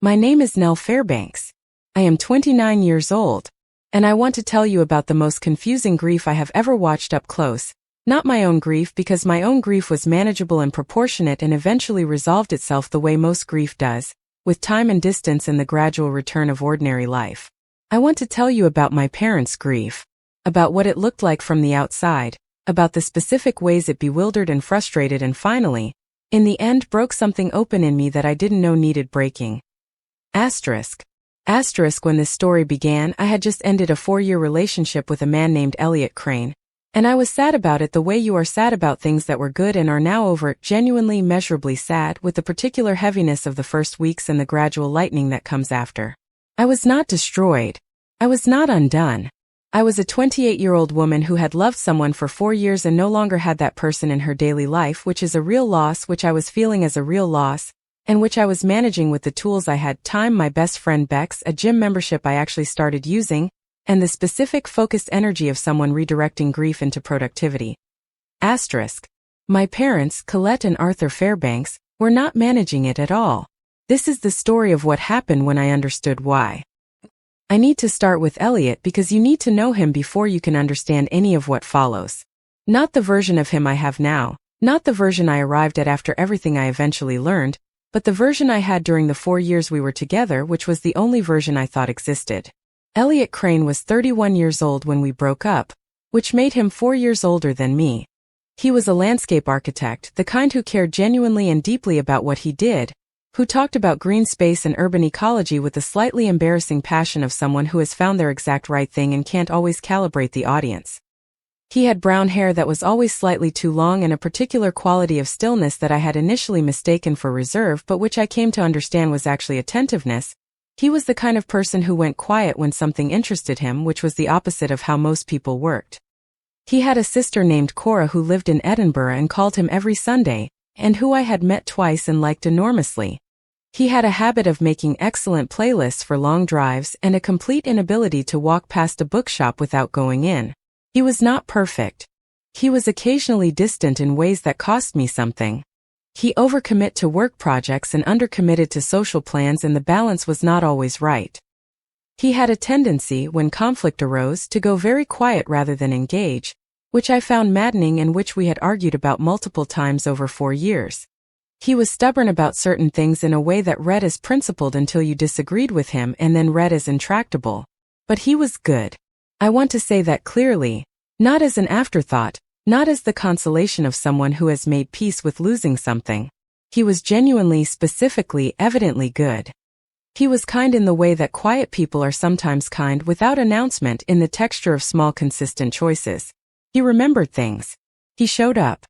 My name is Nell Fairbanks. I am 29 years old, and I want to tell you about the most confusing grief I have ever watched up close. Not my own grief, because my own grief was manageable and proportionate and eventually resolved itself the way most grief does, with time and distance and the gradual return of ordinary life. I want to tell you about my parents' grief, about what it looked like from the outside, about the specific ways it bewildered and frustrated and finally, in the end, broke something open in me that I didn't know needed breaking. Asterisk. When this story began, I had just ended a 4-year relationship with a man named Elliot Crane, and I was sad about it the way you are sad about things that were good and are now over, genuinely measurably sad, with the particular heaviness of the first weeks and the gradual lightening that comes after. I was not destroyed. I was not undone. I was a 28-year-old woman who had loved someone for 4 years and no longer had that person in her daily life, which is a real loss, which I was feeling as a real loss, and which I was managing with the tools I had: time, my best friend Bex, a gym membership I actually started using, and the specific focused energy of someone redirecting grief into productivity. Asterisk. My parents, Colette and Arthur Fairbanks, were not managing it at all. This is the story of what happened when I understood why. I need to start with Elliot because you need to know him before you can understand any of what follows. Not the version of him I have now, not the version I arrived at after everything I eventually learned, but the version I had during the 4 years we were together, which was the only version I thought existed. Elliot Crane was 31 years old when we broke up, which made him 4 years older than me. He was a landscape architect, the kind who cared genuinely and deeply about what he did, who talked about green space and urban ecology with the slightly embarrassing passion of someone who has found their exact right thing and can't always calibrate the audience. He had brown hair that was always slightly too long and a particular quality of stillness that I had initially mistaken for reserve but which I came to understand was actually attentiveness. He was the kind of person who went quiet when something interested him, which was the opposite of how most people worked. He had a sister named Cora who lived in Edinburgh and called him every Sunday, and who I had met twice and liked enormously. He had a habit of making excellent playlists for long drives and a complete inability to walk past a bookshop without going in. He was not perfect. He was occasionally distant in ways that cost me something. He overcommit to work projects and undercommitted to social plans, and the balance was not always right. He had a tendency, when conflict arose, to go very quiet rather than engage, which I found maddening and which we had argued about multiple times over 4 years. He was stubborn about certain things in a way that read as principled until you disagreed with him and then read as intractable. But he was good. I want to say that clearly, not as an afterthought, not as the consolation of someone who has made peace with losing something. He was genuinely, specifically, evidently good. He was kind in the way that quiet people are sometimes kind, without announcement, in the texture of small consistent choices. He remembered things. He showed up.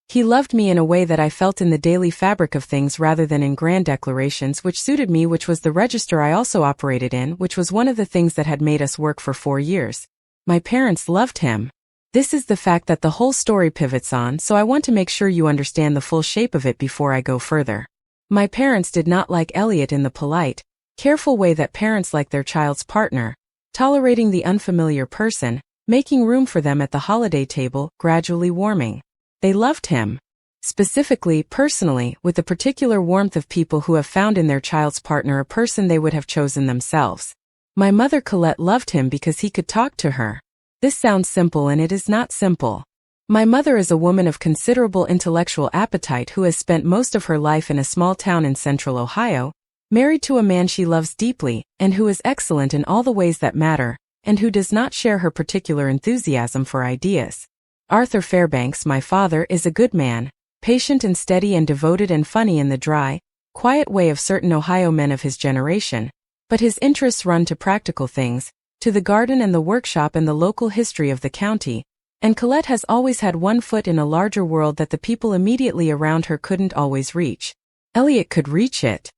He loved me in a way that I felt in the daily fabric of things rather than in grand declarations, which suited me, which was the register I also operated in, which was one of the things that had made us work for 4 years. My parents loved him. This is the fact that the whole story pivots on, so I want to make sure you understand the full shape of it before I go further. My parents did not like Elliot in the polite, careful way that parents like their child's partner, tolerating the unfamiliar person, making room for them at the holiday table, gradually warming. They loved him. Specifically, personally, with the particular warmth of people who have found in their child's partner a person they would have chosen themselves. My mother Colette loved him because he could talk to her. This sounds simple, and it is not simple. My mother is a woman of considerable intellectual appetite who has spent most of her life in a small town in central Ohio, married to a man she loves deeply, and who is excellent in all the ways that matter, and who does not share her particular enthusiasm for ideas. Arthur Fairbanks, my father, is a good man, patient and steady and devoted and funny in the dry, quiet way of certain Ohio men of his generation, but his interests run to practical things, to the garden and the workshop and the local history of the county, and Colette has always had one foot in a larger world that the people immediately around her couldn't always reach. Elliot could reach it.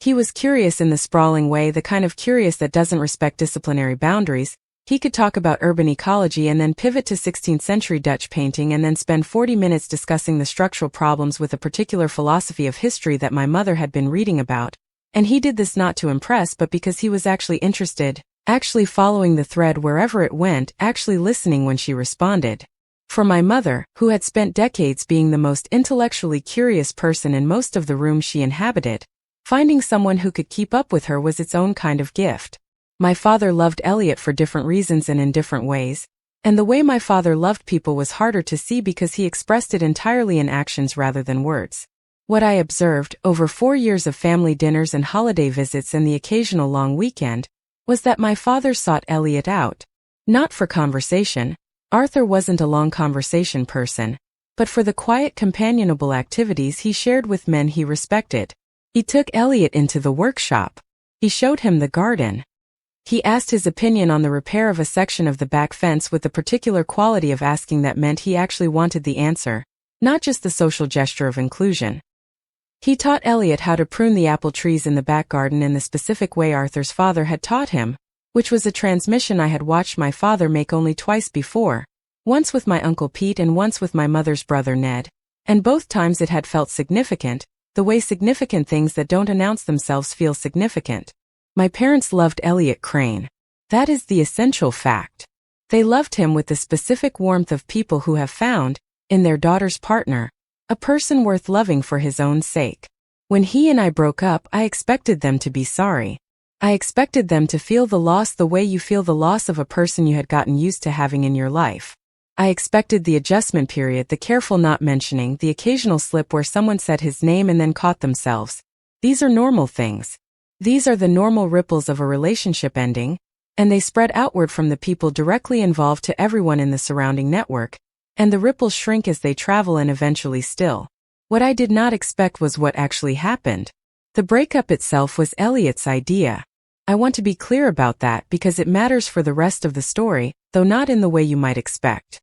He was curious in the sprawling way, the kind of curious that doesn't respect disciplinary boundaries. He could talk about urban ecology and then pivot to 16th century Dutch painting and then spend 40 minutes discussing the structural problems with a particular philosophy of history that my mother had been reading about. And he did this not to impress but because he was actually interested, actually following the thread wherever it went, actually listening when she responded. For my mother, who had spent decades being the most intellectually curious person in most of the rooms she inhabited, Finding someone who could keep up with her was its own kind of gift. My father loved Elliot for different reasons and in different ways, and the way my father loved people was harder to see because he expressed it entirely in actions rather than words. What I observed, over 4 years of family dinners and holiday visits and the occasional long weekend, was that my father sought Elliot out. Not for conversation. Arthur wasn't a long conversation person, but for the quiet companionable activities he shared with men he respected. He took Elliot into the workshop. He showed him the garden. He asked his opinion on the repair of a section of the back fence with the particular quality of asking that meant he actually wanted the answer, not just the social gesture of inclusion. He taught Elliot how to prune the apple trees in the back garden in the specific way Arthur's father had taught him, which was a transmission I had watched my father make only twice before, once with my Uncle Pete and once with my mother's brother Ned, and both times it had felt significant, the way significant things that don't announce themselves feel significant. My parents loved Elliot Crane. That is the essential fact. They loved him with the specific warmth of people who have found, in their daughter's partner, a person worth loving for his own sake. When he and I broke up, I expected them to be sorry. I expected them to feel the loss the way you feel the loss of a person you had gotten used to having in your life. I expected the adjustment period, the careful not mentioning, the occasional slip where someone said his name and then caught themselves. These are normal things. These are the normal ripples of a relationship ending, and they spread outward from the people directly involved to everyone in the surrounding network, and the ripples shrink as they travel and eventually still. What I did not expect was what actually happened. The breakup itself was Elliot's idea. I want to be clear about that because it matters for the rest of the story, though not in the way you might expect.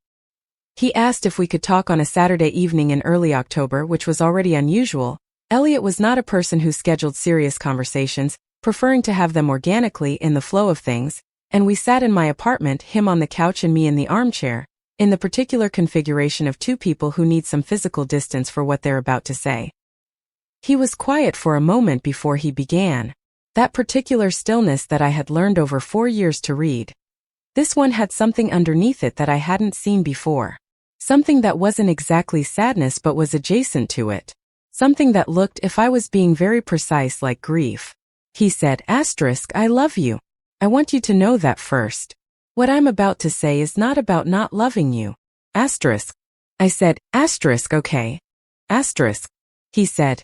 He asked if we could talk on a Saturday evening in early October, which was already unusual. Elliot was not a person who scheduled serious conversations, preferring to have them organically in the flow of things, and we sat in my apartment, him on the couch and me in the armchair, in the particular configuration of two people who need some physical distance for what they're about to say. He was quiet for a moment before he began. That particular stillness that I had learned over 4 years to read. This one had something underneath it that I hadn't seen before. Something that wasn't exactly sadness but was adjacent to it. Something that looked, if I was being very precise, like grief. He said, "I love you. I want you to know that first. What I'm about to say is not about not loving you. I said, "Okay. He said,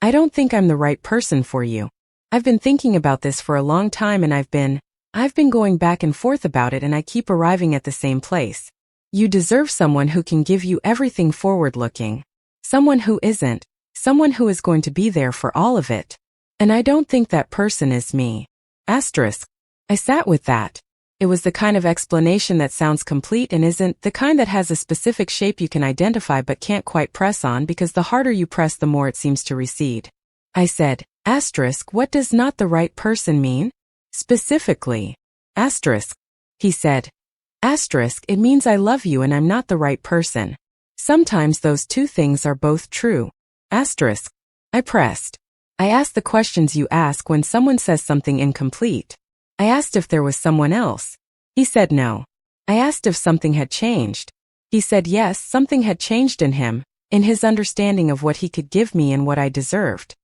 "I don't think I'm the right person for you. I've been thinking about this for a long time and I've been going back and forth about it and I keep arriving at the same place. You deserve someone who can give you everything forward-looking. Someone who isn't. Someone who is going to be there for all of it. And I don't think that person is me." I sat with that. It was the kind of explanation that sounds complete and isn't, the kind that has a specific shape you can identify but can't quite press on because the harder you press the more it seems to recede. I said, "What does not the right person mean? Specifically." He said, "It means I love you and I'm not the right person. Sometimes those two things are both true." I pressed. I asked the questions you ask when someone says something incomplete. I asked if there was someone else. He said no. I asked if something had changed. He said yes, something had changed in him, in his understanding of what he could give me and what I deserved.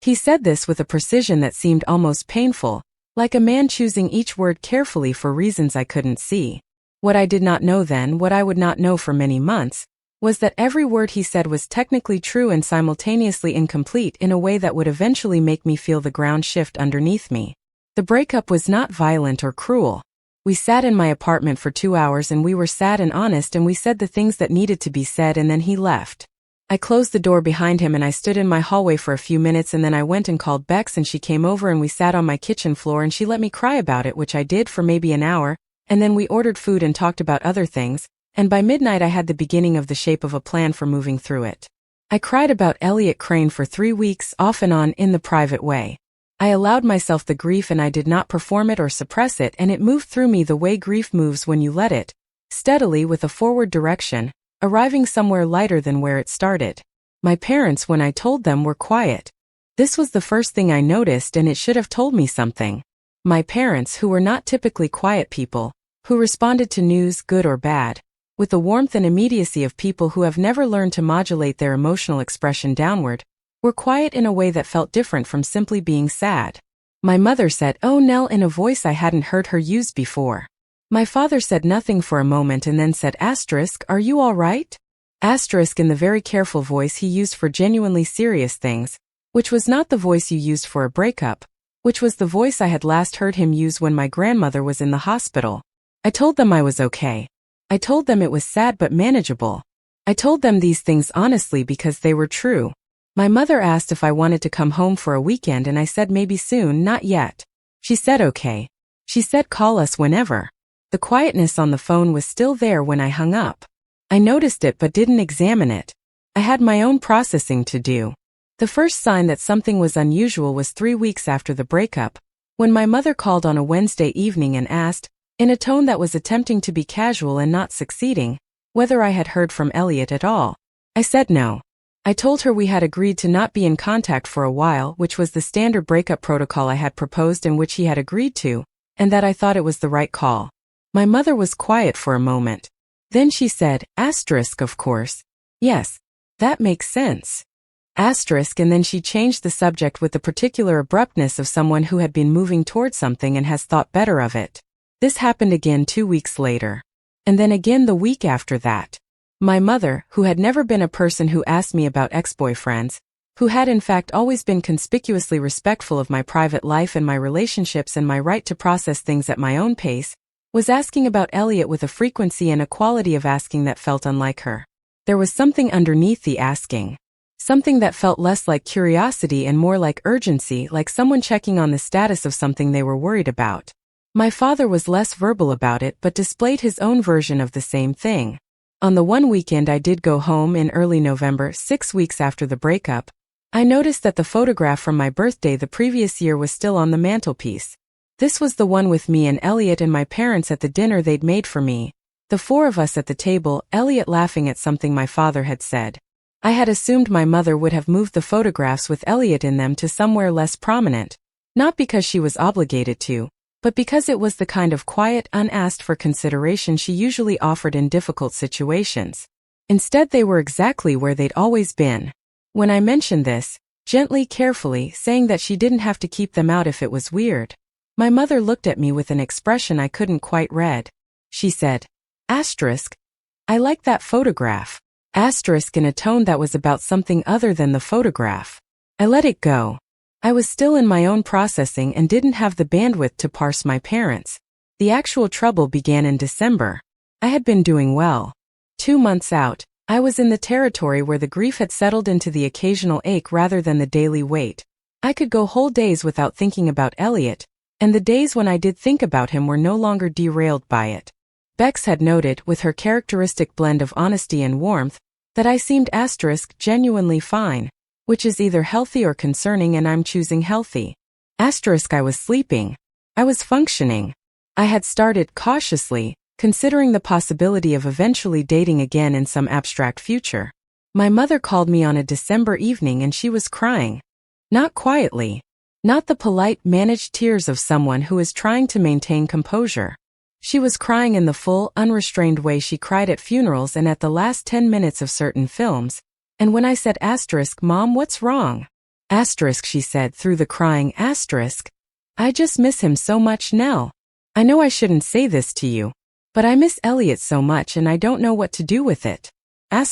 He said this with a precision that seemed almost painful, like a man choosing each word carefully for reasons I couldn't see. What I did not know then, what I would not know for many months, was that every word he said was technically true and simultaneously incomplete in a way that would eventually make me feel the ground shift underneath me. The breakup was not violent or cruel. We sat in my apartment for 2 hours and we were sad and honest and we said the things that needed to be said and then he left. I closed the door behind him and I stood in my hallway for a few minutes and then I went and called Bex and she came over and we sat on my kitchen floor and she let me cry about it, which I did for maybe an hour, and then we ordered food and talked about other things, and by midnight I had the beginning of the shape of a plan for moving through it. I cried about Elliot Crane for 3 weeks, off and on, in the private way. I allowed myself the grief and I did not perform it or suppress it, and it moved through me the way grief moves when you let it, steadily with a forward direction, arriving somewhere lighter than where it started. My parents, when I told them, were quiet. This was the first thing I noticed and it should have told me something. My parents, who were not typically quiet people, who responded to news, good or bad, with the warmth and immediacy of people who have never learned to modulate their emotional expression downward, were quiet in a way that felt different from simply being sad. My mother said, "Oh, Nell," in a voice I hadn't heard her use before. My father said nothing for a moment and then said, "Are you all right?" In the very careful voice he used for genuinely serious things, which was not the voice you used for a breakup, which was the voice I had last heard him use when my grandmother was in the hospital. I told them I was okay. I told them it was sad but manageable. I told them these things honestly because they were true. My mother asked if I wanted to come home for a weekend and I said maybe soon, not yet. She said okay. She said call us whenever. The quietness on the phone was still there when I hung up. I noticed it but didn't examine it. I had my own processing to do. The first sign that something was unusual was 3 weeks after the breakup, when my mother called on a Wednesday evening and asked, in a tone that was attempting to be casual and not succeeding, whether I had heard from Elliot at all. I said no. I told her we had agreed to not be in contact for a while, which was the standard breakup protocol I had proposed and which he had agreed to, and that I thought it was the right call. My mother was quiet for a moment. Then she said, of course. Yes, that makes sense. And then she changed the subject with the particular abruptness of someone who had been moving toward something and has thought better of it. This happened again 2 weeks later. And then again the week after that. My mother, who had never been a person who asked me about ex-boyfriends, who had in fact always been conspicuously respectful of my private life and my relationships and my right to process things at my own pace, was asking about Elliot with a frequency and a quality of asking that felt unlike her. There was something underneath the asking. Something that felt less like curiosity and more like urgency, like someone checking on the status of something they were worried about. My father was less verbal about it but displayed his own version of the same thing. On the one weekend I did go home in early November, 6 weeks after the breakup, I noticed that the photograph from my birthday the previous year was still on the mantelpiece. This was the one with me and Elliot and my parents at the dinner they'd made for me. The 4 of us at the table, Elliot laughing at something my father had said. I had assumed my mother would have moved the photographs with Elliot in them to somewhere less prominent, not because she was obligated to, but because it was the kind of quiet, unasked for consideration she usually offered in difficult situations. Instead, they were exactly where they'd always been. When I mentioned this, gently, carefully, saying that she didn't have to keep them out if it was weird, my mother looked at me with an expression I couldn't quite read. She said, I like that photograph. In a tone that was about something other than the photograph. I let it go. I was still in my own processing and didn't have the bandwidth to parse my parents. The actual trouble began in December. I had been doing well. 2 months out, I was in the territory where the grief had settled into the occasional ache rather than the daily weight. I could go whole days without thinking about Elliot, and the days when I did think about him were no longer derailed by it. Bex had noted, with her characteristic blend of honesty and warmth, that I seemed genuinely fine, which is either healthy or concerning, and I'm choosing healthy. I was sleeping. I was functioning. I had started, cautiously, considering the possibility of eventually dating again in some abstract future. My mother called me on a December evening and she was crying. Not quietly. Not the polite, managed tears of someone who is trying to maintain composure. She was crying in the full, unrestrained way she cried at funerals and at the last 10 minutes of certain films, and when I said Mom, what's wrong? She said through the crying, I just miss him so much, Nell. I know I shouldn't say this to you, but I miss Elliot so much and I don't know what to do with it. I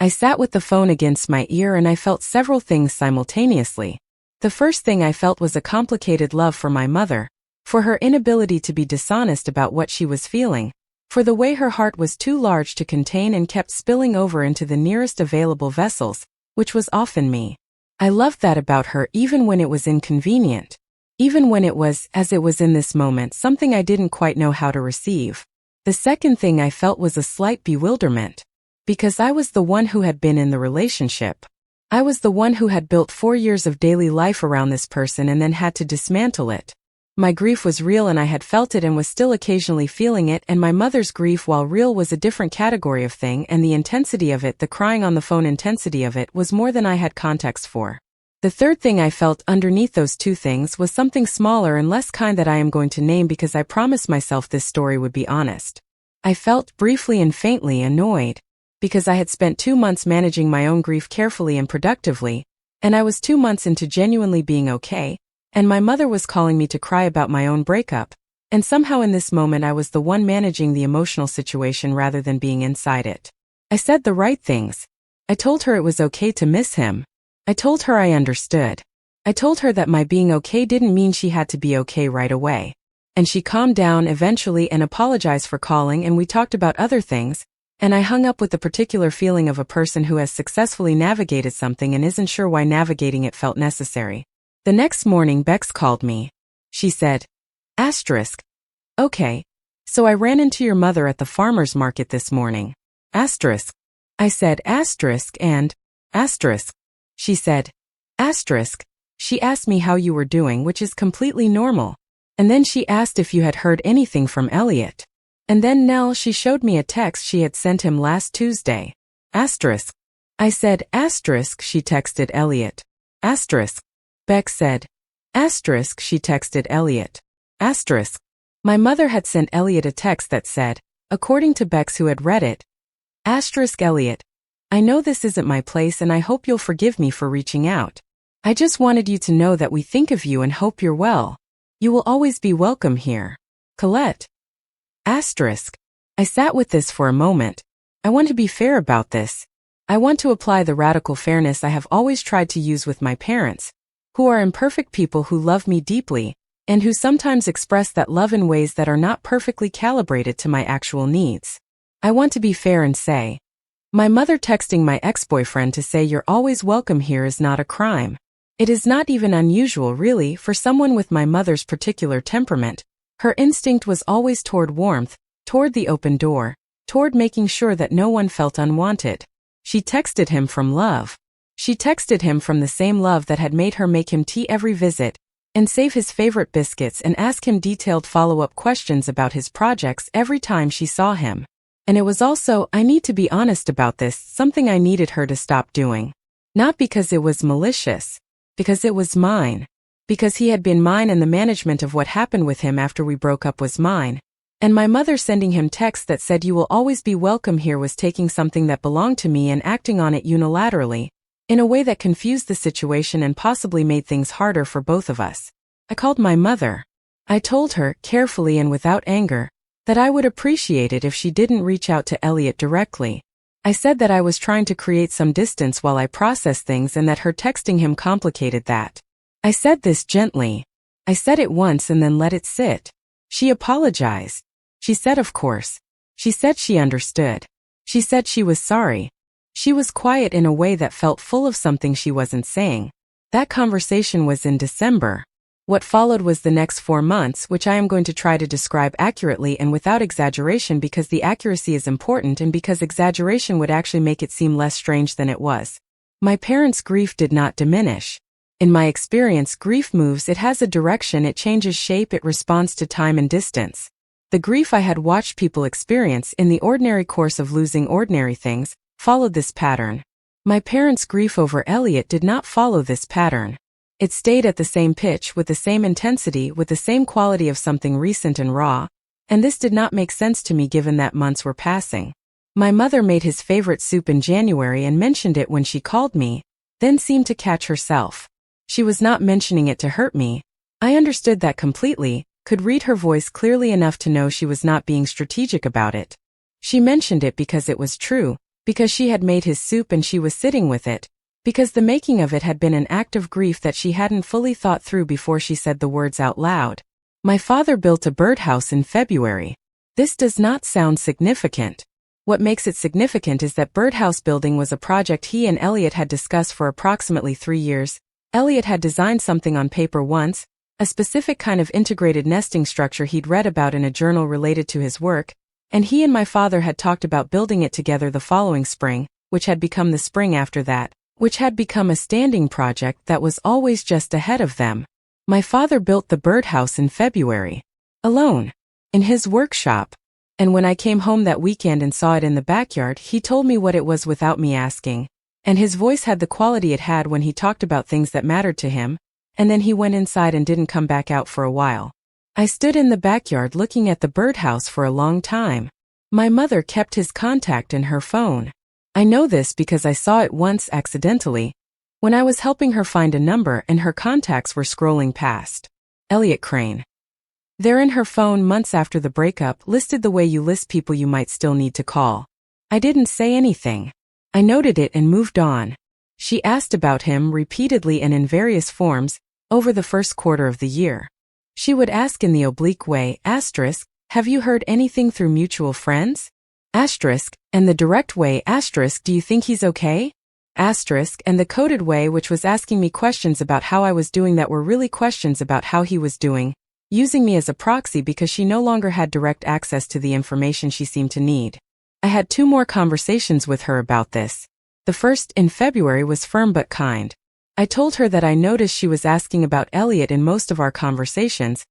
sat with the phone against my ear and I felt several things simultaneously. The first thing I felt was a complicated love for my mother, for her inability to be dishonest about what she was feeling, for the way her heart was too large to contain and kept spilling over into the nearest available vessels, which was often me. I loved that about her even when it was inconvenient. Even when it was, as it was in this moment, something I didn't quite know how to receive. The second thing I felt was a slight bewilderment. Because I was the one who had been in the relationship. I was the one who had built 4 years of daily life around this person and then had to dismantle it. My grief was real and I had felt it and was still occasionally feeling it, and my mother's grief, while real, was a different category of thing, and the intensity of it, the crying on the phone intensity of it, was more than I had context for. The third thing I felt underneath those two things was something smaller and less kind that I am going to name because I promised myself this story would be honest. I felt, briefly and faintly, annoyed. Because I had spent 2 months managing my own grief carefully and productively, And I was 2 months into genuinely being okay, and my mother was calling me to cry about my own breakup, and somehow in this moment I was the one managing the emotional situation rather than being inside it. I said the right things. I told her it was okay to miss him. I told her I understood. I told her that my being okay didn't mean she had to be okay right away. And she calmed down eventually and apologized for calling, and we talked about other things, and I hung up with the particular feeling of a person who has successfully navigated something and isn't sure why navigating it felt necessary. The next morning Bex called me. She said, asterisk. Okay. So I ran into your mother at the farmer's market this morning. Asterisk. I said asterisk and asterisk. She said, asterisk. She asked me how you were doing, which is completely normal. And then she asked if you had heard anything from Elliot. And then Nell, she showed me a text she had sent him last Tuesday. Asterisk. I said asterisk, she texted Elliot. Asterisk. Bex said, asterisk, she texted Elliot. Asterisk. My mother had sent Elliot a text that said, according to Bex who had read it, asterisk Elliot. I know this isn't my place and I hope you'll forgive me for reaching out. I just wanted you to know that we think of you and hope you're well. You will always be welcome here. Colette. Asterisk. I sat with this for a moment. I want to be fair about this. I want to apply the radical fairness I have always tried to use with my parents, who are imperfect people who love me deeply, and who sometimes express that love in ways that are not perfectly calibrated to my actual needs. I want to be fair and say, my mother texting my ex-boyfriend to say you're always welcome here is not a crime. It is not even unusual really for someone with my mother's particular temperament. Her instinct was always toward warmth, toward the open door, toward making sure that no one felt unwanted. She texted him from love. She texted him from the same love that had made her make him tea every visit, and save his favorite biscuits and ask him detailed follow-up questions about his projects every time she saw him. And it was also, I need to be honest about this, something I needed her to stop doing. Not because it was malicious. Because it was mine. Because he had been mine and the management of what happened with him after we broke up was mine. And my mother sending him texts that said you will always be welcome here was taking something that belonged to me and acting on it unilaterally, in a way that confused the situation and possibly made things harder for both of us. I called my mother. I told her, carefully and without anger, that I would appreciate it if she didn't reach out to Elliot directly. I said that I was trying to create some distance while I processed things and that her texting him complicated that. I said this gently. I said it once and then let it sit. She apologized. She said of course. She said she understood. She said she was sorry. She was quiet in a way that felt full of something she wasn't saying. That conversation was in December. What followed was the next 4 months, which I am going to try to describe accurately and without exaggeration because the accuracy is important and because exaggeration would actually make it seem less strange than it was. My parents' grief did not diminish. In my experience, grief moves, it has a direction, it changes shape, it responds to time and distance. The grief I had watched people experience in the ordinary course of losing ordinary things followed this pattern. My parents' grief over Elliot did not follow this pattern. It stayed at the same pitch, with the same intensity, with the same quality of something recent and raw, and this did not make sense to me given that months were passing. My mother made his favorite soup in January and mentioned it when she called me, then seemed to catch herself. She was not mentioning it to hurt me. I understood that completely, could read her voice clearly enough to know she was not being strategic about it. She mentioned it because it was true, because she had made his soup and she was sitting with it, because the making of it had been an act of grief that she hadn't fully thought through before she said the words out loud. My father built a birdhouse in February. This does not sound significant. What makes it significant is that birdhouse building was a project he and Elliot had discussed for approximately 3 years. Elliot had designed something on paper once, a specific kind of integrated nesting structure he'd read about in a journal related to his work, and he and my father had talked about building it together the following spring, which had become the spring after that, which had become a standing project that was always just ahead of them. My father built the birdhouse in February. Alone. In his workshop. And when I came home that weekend and saw it in the backyard, he told me what it was without me asking. And his voice had the quality it had when he talked about things that mattered to him, and then he went inside and didn't come back out for a while. I stood in the backyard looking at the birdhouse for a long time. My mother kept his contact in her phone. I know this because I saw it once accidentally. when I was helping her find a number and her contacts were scrolling past. Elliot Crane. They're in her phone months after the breakup, listed the way you list people you might still need to call. I didn't say anything. I noted it and moved on. She asked about him repeatedly and in various forms over the first quarter of the year. She would ask in the oblique way, asterisk, have you heard anything through mutual friends? Asterisk, and the direct way, asterisk, do you think he's okay? Asterisk, and the coded way, which was asking me questions about how I was doing that were really questions about how he was doing, using me as a proxy because she no longer had direct access to the information she seemed to need. I had 2 more conversations with her about this. The first, in February, was firm but kind. I told her that I noticed she was asking about Elliot in most of our conversations,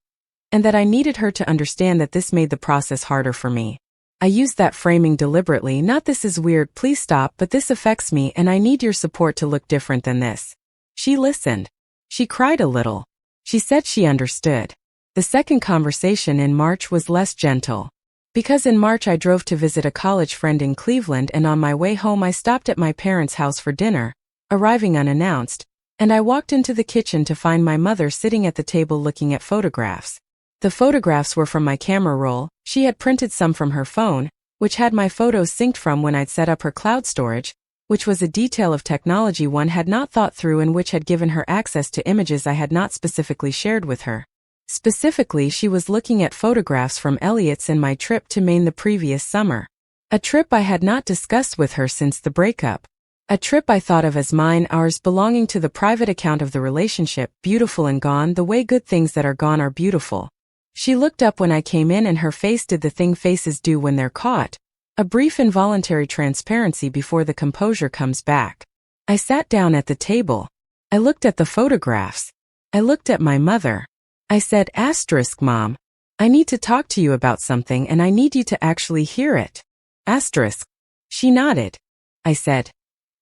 and that I needed her to understand that this made the process harder for me. I used that framing deliberately, not this is weird, please stop, but this affects me and I need your support to look different than this. She listened. She cried a little. She said she understood. The second conversation in March was less gentle. Because in March I drove to visit a college friend in Cleveland and on my way home I stopped at my parents' house for dinner, arriving unannounced, and I walked into the kitchen to find my mother sitting at the table looking at photographs. The photographs were from my camera roll. She had printed some from her phone, which had my photos synced from when I'd set up her cloud storage, which was a detail of technology one had not thought through and which had given her access to images I had not specifically shared with her. Specifically, she was looking at photographs from Elliot's and my trip to Maine the previous summer. A trip I had not discussed with her since the breakup. A trip I thought of as mine, ours, belonging to the private account of the relationship, beautiful and gone the way good things that are gone are beautiful. She looked up when I came in and her face did the thing faces do when they're caught. A brief involuntary transparency before the composure comes back. I sat down at the table. I looked at the photographs. I looked at my mother. I said, asterisk, Mom, I need to talk to you about something and I need you to actually hear it. Asterisk. She nodded. I said,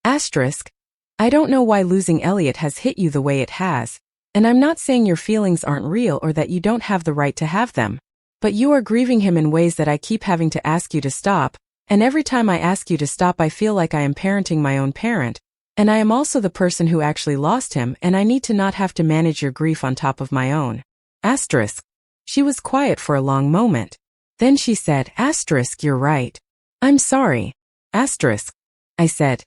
asterisk, I don't know why losing Elliot has hit you the way it has. And I'm not saying your feelings aren't real or that you don't have the right to have them. But you are grieving him in ways that I keep having to ask you to stop, and every time I ask you to stop I feel like I am parenting my own parent, and I am also the person who actually lost him and I need to not have to manage your grief on top of my own. Asterisk. She was quiet for a long moment. Then she said, asterisk, you're right. I'm sorry. Asterisk. I said,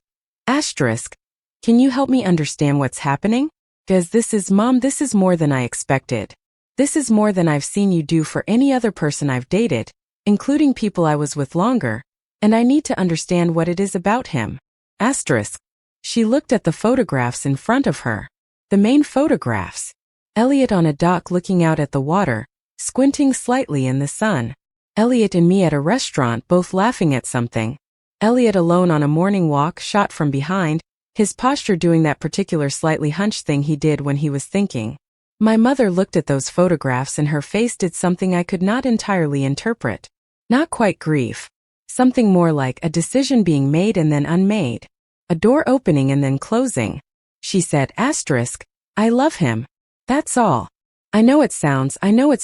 asterisk, can you help me understand what's happening? Because this is, Mom, this is more than I expected. This is more than I've seen you do for any other person I've dated, including people I was with longer, and I need to understand what it is about him. Asterisk. She looked at the photographs in front of her. The main photographs. Elliot on a dock looking out at the water, squinting slightly in the sun. Elliot and me at a restaurant both laughing at something. Elliot alone on a morning walk shot from behind, his posture doing that particular slightly hunched thing he did when he was thinking. My mother looked at those photographs and her face did something I could not entirely interpret. Not quite grief. Something more like a decision being made and then unmade. A door opening and then closing. She said, asterisk, I love him. That's all. I know it's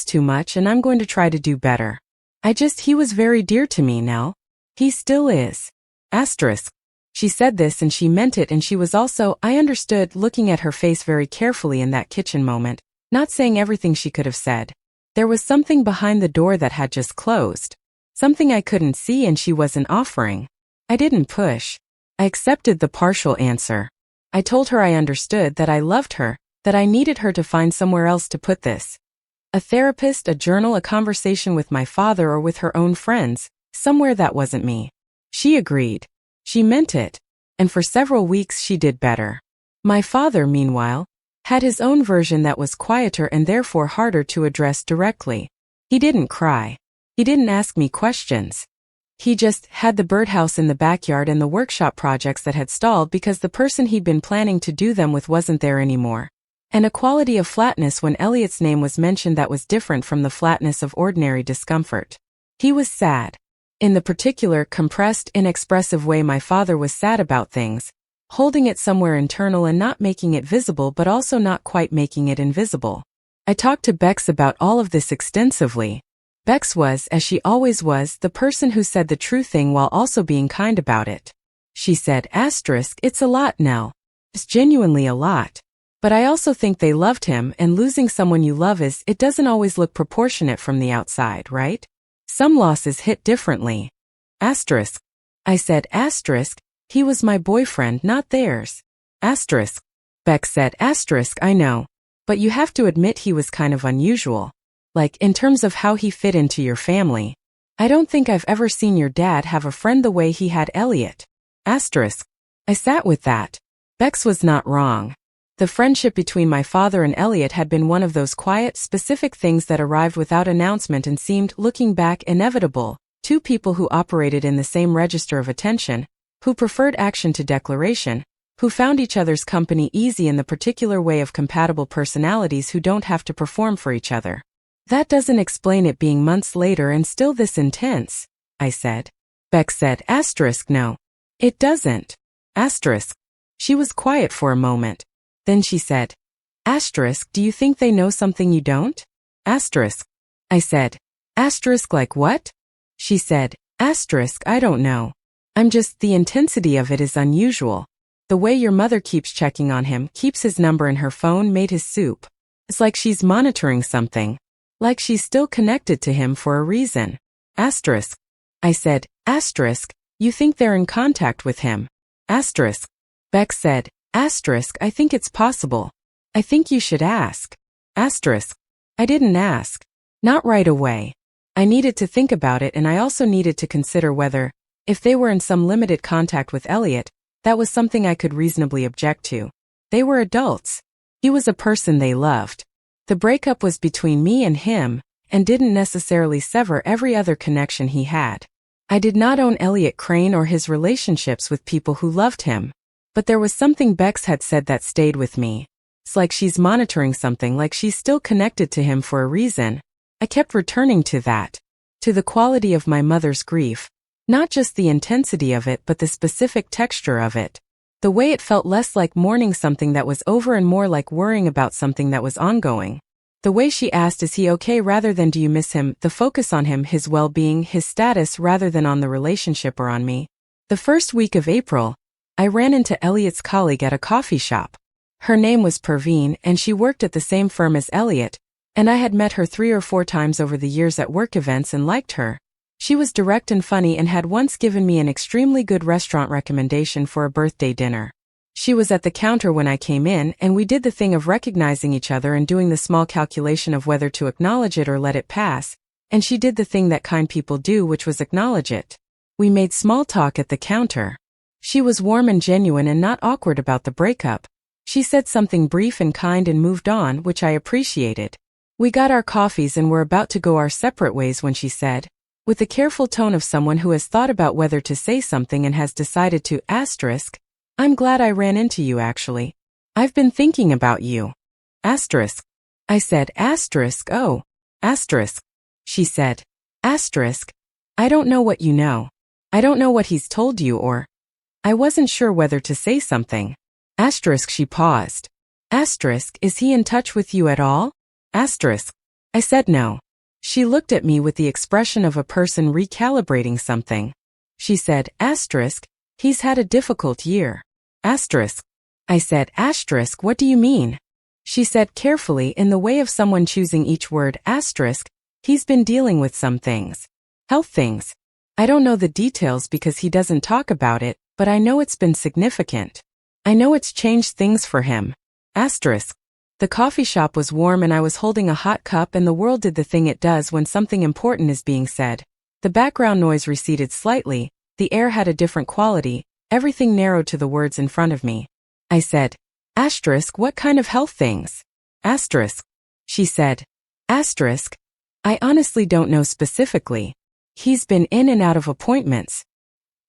too much and I'm going to try to do better. He was very dear to me now. He still is. Asterisk. She said this and she meant it and she was also, I understood, looking at her face very carefully in that kitchen moment, not saying everything she could have said. There was something behind the door that had just closed. Something I couldn't see and she wasn't offering. I didn't push. I accepted the partial answer. I told her I understood, that I loved her, that I needed her to find somewhere else to put this. A therapist, a journal, a conversation with my father or with her own friends, somewhere that wasn't me. She agreed. She meant it, and for several weeks she did better. My father, meanwhile, had his own version that was quieter and therefore harder to address directly. He didn't cry. He didn't ask me questions. He just had the birdhouse in the backyard and the workshop projects that had stalled because the person he'd been planning to do them with wasn't there anymore. And a quality of flatness when Elliot's name was mentioned that was different from the flatness of ordinary discomfort. He was sad. In the particular, compressed, inexpressive way my father was sad about things, holding it somewhere internal and not making it visible but also not quite making it invisible. I talked to Bex about all of this extensively. Bex was, as she always was, the person who said the true thing while also being kind about it. She said, asterisk, it's a lot, Nell. It's genuinely a lot. But I also think they loved him, and losing someone you love it doesn't always look proportionate from the outside, right? Some losses hit differently. Asterisk. I said, asterisk, he was my boyfriend, not theirs. Asterisk. Beck said, asterisk, I know. But you have to admit he was kind of unusual. Like, in terms of how he fit into your family. I don't think I've ever seen your dad have a friend the way he had Elliot. Asterisk. I sat with that. Bex was not wrong. The friendship between my father and Elliot had been one of those quiet, specific things that arrived without announcement and seemed, looking back, inevitable. Two people who operated in the same register of attention, who preferred action to declaration, who found each other's company easy in the particular way of compatible personalities who don't have to perform for each other. That doesn't explain it being months later and still this intense, I said. Beck said, asterisk, no. It doesn't. Asterisk. She was quiet for a moment. Then she said, asterisk, do you think they know something you don't? Asterisk. I said, asterisk like what? She said, asterisk, I don't know. The intensity of it is unusual. The way your mother keeps checking on him, keeps his number in her phone, made his soup. It's like she's monitoring something. Like she's still connected to him for a reason. Asterisk. I said, asterisk, you think they're in contact with him? Asterisk. Beck said, asterisk, I think it's possible. I think you should ask. Asterisk. I didn't ask. Not right away. I needed to think about it, and I also needed to consider whether, if they were in some limited contact with Elliot, that was something I could reasonably object to. They were adults. He was a person they loved. The breakup was between me and him, and didn't necessarily sever every other connection he had. I did not own Elliot Crane or his relationships with people who loved him. But there was something Bex had said that stayed with me. It's like she's monitoring something, like she's still connected to him for a reason. I kept returning to that. To the quality of my mother's grief. Not just the intensity of it, but the specific texture of it. The way it felt less like mourning something that was over and more like worrying about something that was ongoing. The way she asked, is he okay, rather than do you miss him, the focus on him, his well-being, his status, rather than on the relationship or on me. The first week of April, I ran into Elliot's colleague at a coffee shop. Her name was Perveen, and she worked at the same firm as Elliot, and I had met her 3 or 4 times over the years at work events and liked her. She was direct and funny and had once given me an extremely good restaurant recommendation for a birthday dinner. She was at the counter when I came in, and we did the thing of recognizing each other and doing the small calculation of whether to acknowledge it or let it pass, and she did the thing that kind people do, which was acknowledge it. We made small talk at the counter. She was warm and genuine and not awkward about the breakup. She said something brief and kind and moved on, which I appreciated. We got our coffees and were about to go our separate ways when she said, with the careful tone of someone who has thought about whether to say something and has decided to, asterisk, I'm glad I ran into you actually. I've been thinking about you. Asterisk. I said, asterisk, oh. Asterisk. She said, asterisk, I don't know what you know. I don't know what he's told you or. I wasn't sure whether to say something. Asterisk, she paused. Asterisk, is he in touch with you at all? Asterisk. I said no. She looked at me with the expression of a person recalibrating something. She said, asterisk, he's had a difficult year. Asterisk. I said, asterisk, what do you mean? She said carefully, in the way of someone choosing each word, asterisk, he's been dealing with some things. Health things. I don't know the details because he doesn't talk about it, but I know it's been significant. I know it's changed things for him. Asterisk. The coffee shop was warm and I was holding a hot cup, and the world did the thing it does when something important is being said. The background noise receded slightly, the air had a different quality, everything narrowed to the words in front of me. I said, asterisk, what kind of health things? Asterisk. She said, asterisk, I honestly don't know specifically. He's been in and out of appointments.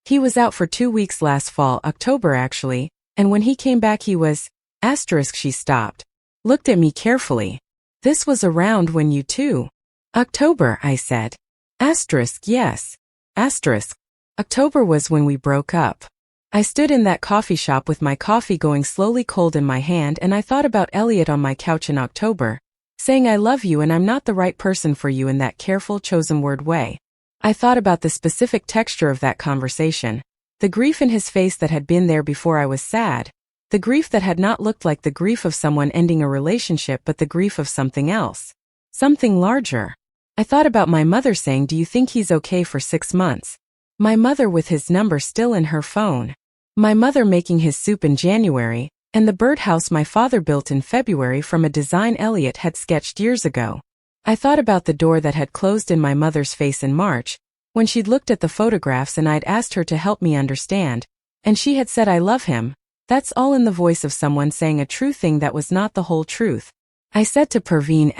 He was out for 2 weeks last fall, October actually, and when he came back he was, asterisk, she stopped. Looked at me carefully. This was around when you too. October, I said. Asterisk, yes. Asterisk. October was when we broke up. I stood in that coffee shop with my coffee going slowly cold in my hand, and I thought about Elliot on my couch in October, saying I love you and I'm not the right person for you in that careful, chosen word way. I thought about the specific texture of that conversation, the grief in his face that had been there before I was sad, The grief that had not looked like the grief of someone ending a relationship but the grief of something else. Something larger. I thought about my mother saying, "Do you think he's okay for 6 months?" My mother with his number still in her phone. My mother making his soup in January, and the birdhouse my father built in February from a design Elliot had sketched years ago. I thought about the door that had closed in my mother's face in March, when she'd looked at the photographs and I'd asked her to help me understand, and she had said, "I love him." That's all in the voice of someone saying a true thing that was not the whole truth. I said to Perveen,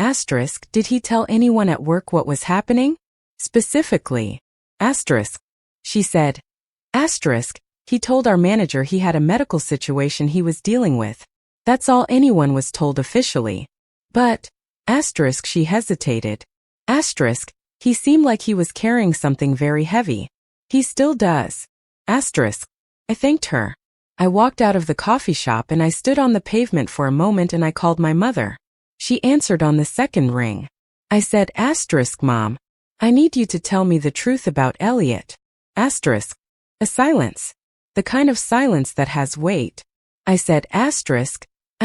"Did he tell anyone at work what was happening? Specifically?" She said, "He told our manager he had a medical situation he was dealing with. That's all anyone was told officially. But, she hesitated. He seemed like he was carrying something very heavy. He still does. I thanked her. I walked out of the coffee shop and I stood on the pavement for a moment and I called my mother. She answered on the second ring. I said, "Mom, I need you to tell me the truth about Elliot." A silence. The kind of silence that has weight. I said,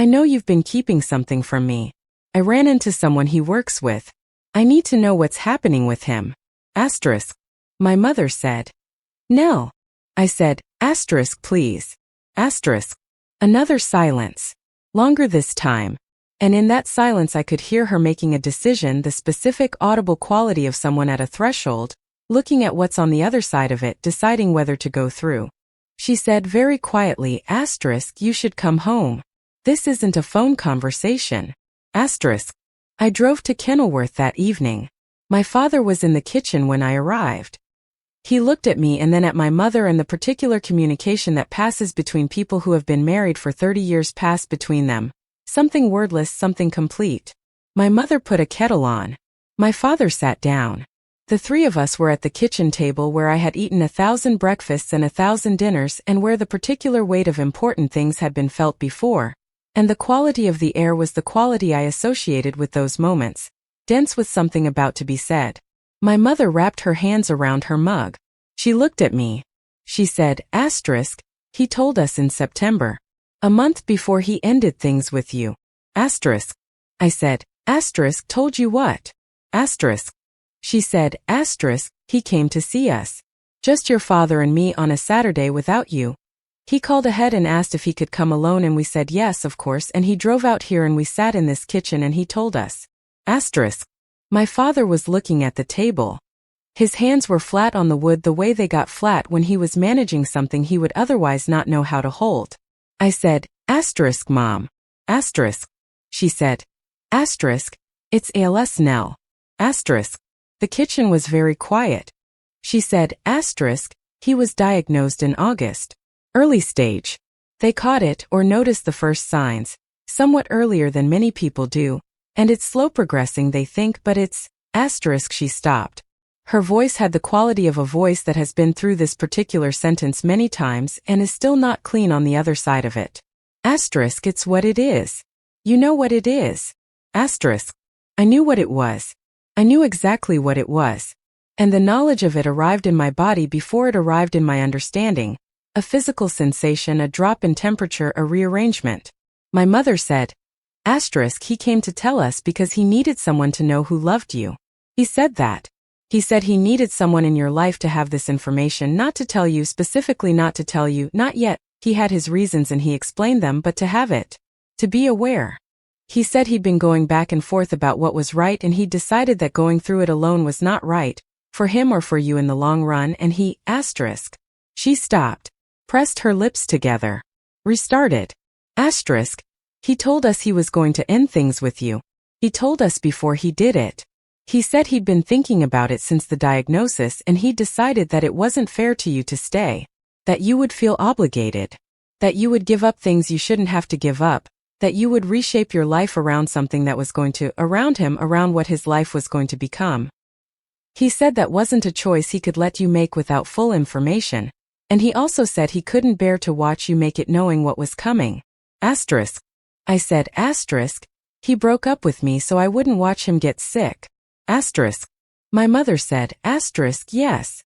"I know you've been keeping something from me. I ran into someone he works with. I need to know what's happening with him." My mother said. "Nell." I said, "Please." Another silence. Longer this time. And in that silence I could hear her making a decision, the specific audible quality of someone at a threshold, looking at what's on the other side of it, deciding whether to go through. She said very quietly, "You should come home. This isn't a phone conversation." I drove to Kenilworth that evening. My father was in the kitchen when I arrived. He looked at me and then at my mother, and the particular communication that passes between people who have been married for 30 years passed between them. Something wordless, something complete. My mother put a kettle on. My father sat down. The three of us were at the kitchen table where I had eaten 1,000 breakfasts and 1,000 dinners, and where the particular weight of important things had been felt before. And the quality of the air was the quality I associated with those moments, dense with something about to be said. My mother wrapped her hands around her mug. She looked at me. She said, "He told us in September. A month before he ended things with you." I said, "Told you what?" She said, "He came to see us. Just your father and me on a Saturday without you. He called ahead and asked if he could come alone and we said yes, of course, and he drove out here and we sat in this kitchen and he told us." My father was looking at the table. His hands were flat on the wood, the way they got flat when he was managing something he would otherwise not know how to hold. I said, "Mom." She said, "It's ALS, Nell." The kitchen was very quiet. She said, "He was diagnosed in August. Early stage. They caught it or noticed the first signs, somewhat earlier than many people do, and it's slow progressing they think, but it's, She stopped. Her voice had the quality of a voice that has been through this particular sentence many times and is still not clean on the other side of it. It's what it is. You know what it is. I knew what it was. I knew exactly what it was. And the knowledge of it arrived in my body before it arrived in my understanding. A physical sensation, a drop in temperature, a rearrangement. My mother said, "He came to tell us because he needed someone to know who loved you. He said that. He said he needed someone in your life to have this information, not to tell you, specifically not to tell you, not yet. He had his reasons and he explained them, but to have it. To be aware. He said he'd been going back and forth about what was right and he decided that going through it alone was not right, for him or for you in the long run, and he, She stopped. Pressed her lips together. Restarted. He told us he was going to end things with you. He told us before he did it. He said he'd been thinking about it since the diagnosis and he decided that it wasn't fair to you to stay. That you would feel obligated. That you would give up things you shouldn't have to give up. That you would reshape your life around something that was going to, around him, around what his life was going to become. He said that wasn't a choice he could let you make without full information. And he also said he couldn't bear to watch you make it knowing what was coming. I said, He broke up with me so I wouldn't watch him get sick. My mother said, yes.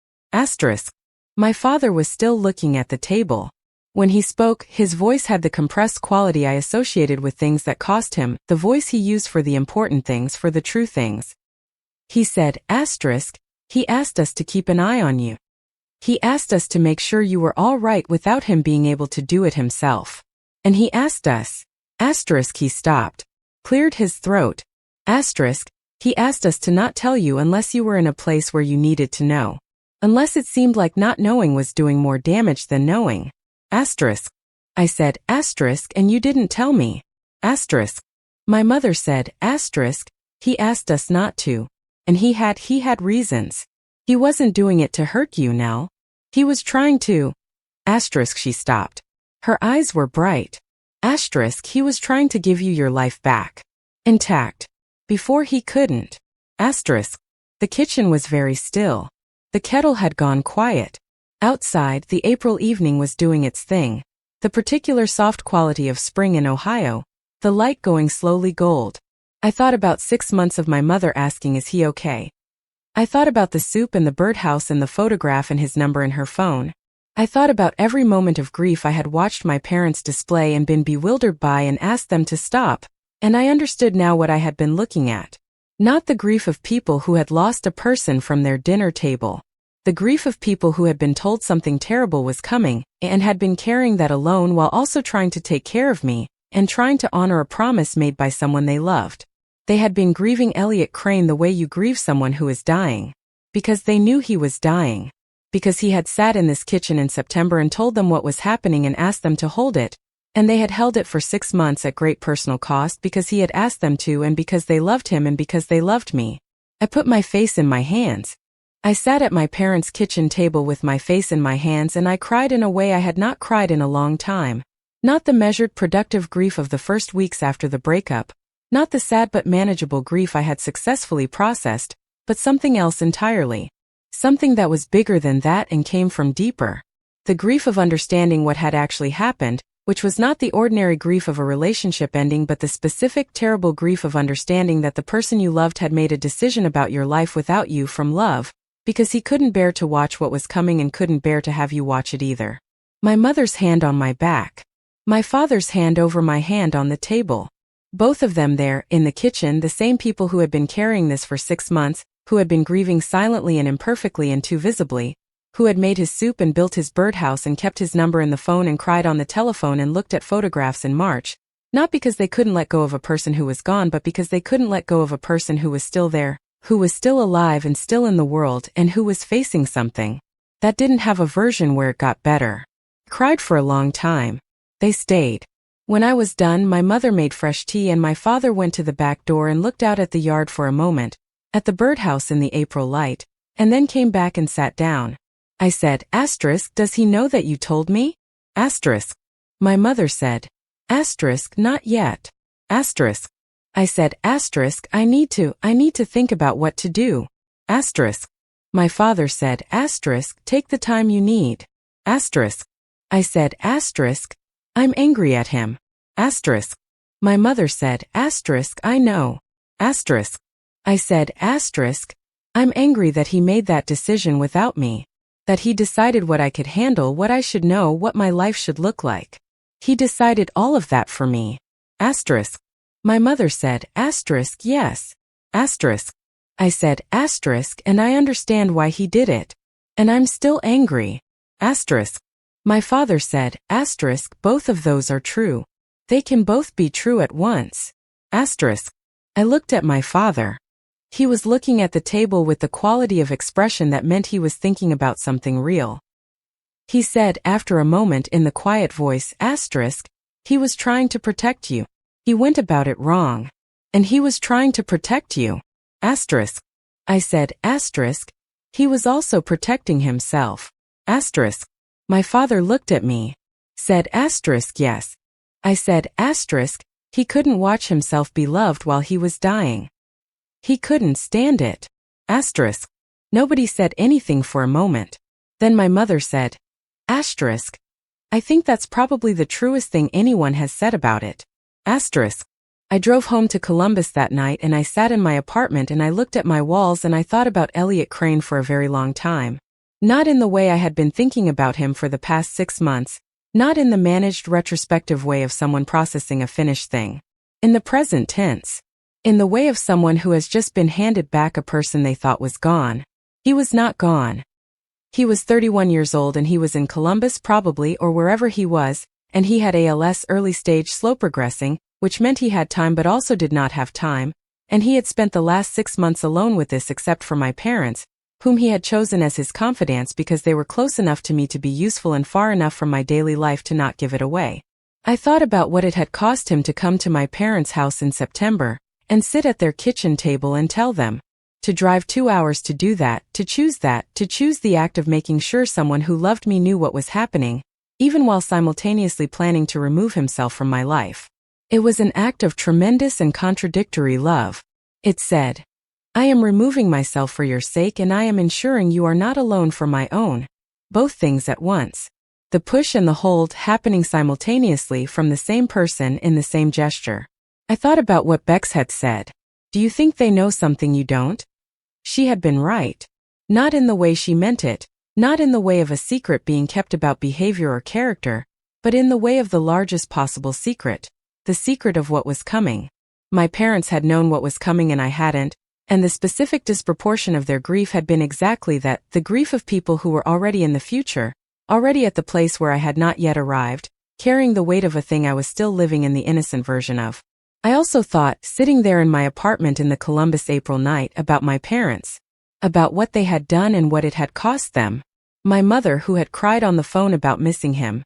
My father was still looking at the table. When he spoke, his voice had the compressed quality I associated with things that cost him, the voice he used for the important things, for the true things. He said, asterisk, he asked us to keep an eye on you. He asked us to make sure you were all right without him being able to do it himself. And he asked us, asterisk, he stopped, cleared his throat, asterisk, he asked us to not tell you unless you were in a place where you needed to know. Unless it seemed like not knowing was doing more damage than knowing. Asterisk. I said, asterisk, and you didn't tell me. Asterisk. My mother said, asterisk, he asked us not to. And he had reasons. He wasn't doing it to hurt you, Nell. He was trying to. Asterisk, she stopped. Her eyes were bright. Asterisk, he was trying to give you your life back. Intact. Before he couldn't. Asterisk. The kitchen was very still. The kettle had gone quiet. Outside, the April evening was doing its thing. The particular soft quality of spring in Ohio. The light going slowly gold. I thought about 6 months of my mother asking, is he okay? I thought about the soup and the birdhouse and the photograph and his number in her phone. I thought about every moment of grief I had watched my parents display and been bewildered by and asked them to stop. And I understood now what I had been looking at. Not the grief of people who had lost a person from their dinner table. The grief of people who had been told something terrible was coming, and had been carrying that alone while also trying to take care of me, and trying to honor a promise made by someone they loved. They had been grieving Elliot Crane the way you grieve someone who is dying. Because they knew he was dying. Because he had sat in this kitchen in September and told them what was happening and asked them to hold it. And they had held it for 6 months at great personal cost because he had asked them to, and because they loved him and because they loved me. I put my face in my hands. I sat at my parents' kitchen table with my face in my hands, and I cried in a way I had not cried in a long time. Not the measured, productive grief of the first weeks after the breakup. Not the sad but manageable grief I had successfully processed, but something else entirely. Something that was bigger than that and came from deeper. The grief of understanding what had actually happened, which was not the ordinary grief of a relationship ending, but the specific, terrible grief of understanding that the person you loved had made a decision about your life without you from love, because he couldn't bear to watch what was coming and couldn't bear to have you watch it either. My mother's hand on my back. My father's hand over my hand on the table. Both of them there, in the kitchen, the same people who had been carrying this for 6 months, who had been grieving silently and imperfectly and too visibly, who had made his soup and built his birdhouse and kept his number in the phone and cried on the telephone and looked at photographs in March, not because they couldn't let go of a person who was gone, but because they couldn't let go of a person who was still there, who was still alive and still in the world, and who was facing something that didn't have a version where it got better. Cried for a long time. They stayed. When I was done, my mother made fresh tea and my father went to the back door and looked out at the yard for a moment, at the birdhouse in the April light, and then came back and sat down. I said, asterisk, does he know that you told me? Asterisk. My mother said, asterisk, not yet. Asterisk. I said, asterisk, I need to think about what to do. Asterisk. My father said, asterisk, take the time you need. Asterisk. I said, asterisk, I'm angry at him. Asterisk. My mother said, asterisk, I know. Asterisk. I said, asterisk, I'm angry that he made that decision without me. That he decided what I could handle, what I should know, what my life should look like. He decided all of that for me. Asterisk. My mother said, asterisk, yes. Asterisk. I said, asterisk, and I understand why he did it. And I'm still angry. Asterisk. My father said, asterisk, both of those are true. They can both be true at once. Asterisk. I looked at my father. He was looking at the table with the quality of expression that meant he was thinking about something real. He said, after a moment, in the quiet voice, asterisk, he was trying to protect you. He went about it wrong. And he was trying to protect you. Asterisk. I said, asterisk, he was also protecting himself. Asterisk. My father looked at me. Said, asterisk, yes. I said, asterisk, he couldn't watch himself be loved while he was dying. He couldn't stand it. Asterisk. Nobody said anything for a moment. Then my mother said, asterisk, I think that's probably the truest thing anyone has said about it. Asterisk. I drove home to Columbus that night and I sat in my apartment and I looked at my walls and I thought about Elliot Crane for a very long time. Not in the way I had been thinking about him for the past 6 months, Not in the managed retrospective way of someone processing a finished thing. In the present tense. In the way of someone who has just been handed back a person they thought was gone. He was not gone. He was 31 years old and he was in Columbus probably or wherever he was, and he had ALS early stage slow progressing, which meant he had time but also did not have time, and he had spent the last 6 months alone with this except for my parents, whom he had chosen as his confidants because they were close enough to me to be useful and far enough from my daily life to not give it away. I thought about what it had cost him to come to my parents' house in September, and sit at their kitchen table and tell them. To drive 2 hours to do that, to choose the act of making sure someone who loved me knew what was happening, even while simultaneously planning to remove himself from my life. It was an act of tremendous and contradictory love. It said, I am removing myself for your sake and I am ensuring you are not alone for my own. Both things at once. The push and the hold happening simultaneously from the same person in the same gesture. I thought about what Bex had said. Do you think they know something you don't? She had been right. Not in the way she meant it, not in the way of a secret being kept about behavior or character, but in the way of the largest possible secret, the secret of what was coming. My parents had known what was coming and I hadn't, and the specific disproportion of their grief had been exactly that, the grief of people who were already in the future, already at the place where I had not yet arrived, carrying the weight of a thing I was still living in the innocent version of. I also thought, sitting there in my apartment in the Columbus April night, about my parents. About what they had done and what it had cost them. My mother who had cried on the phone about missing him.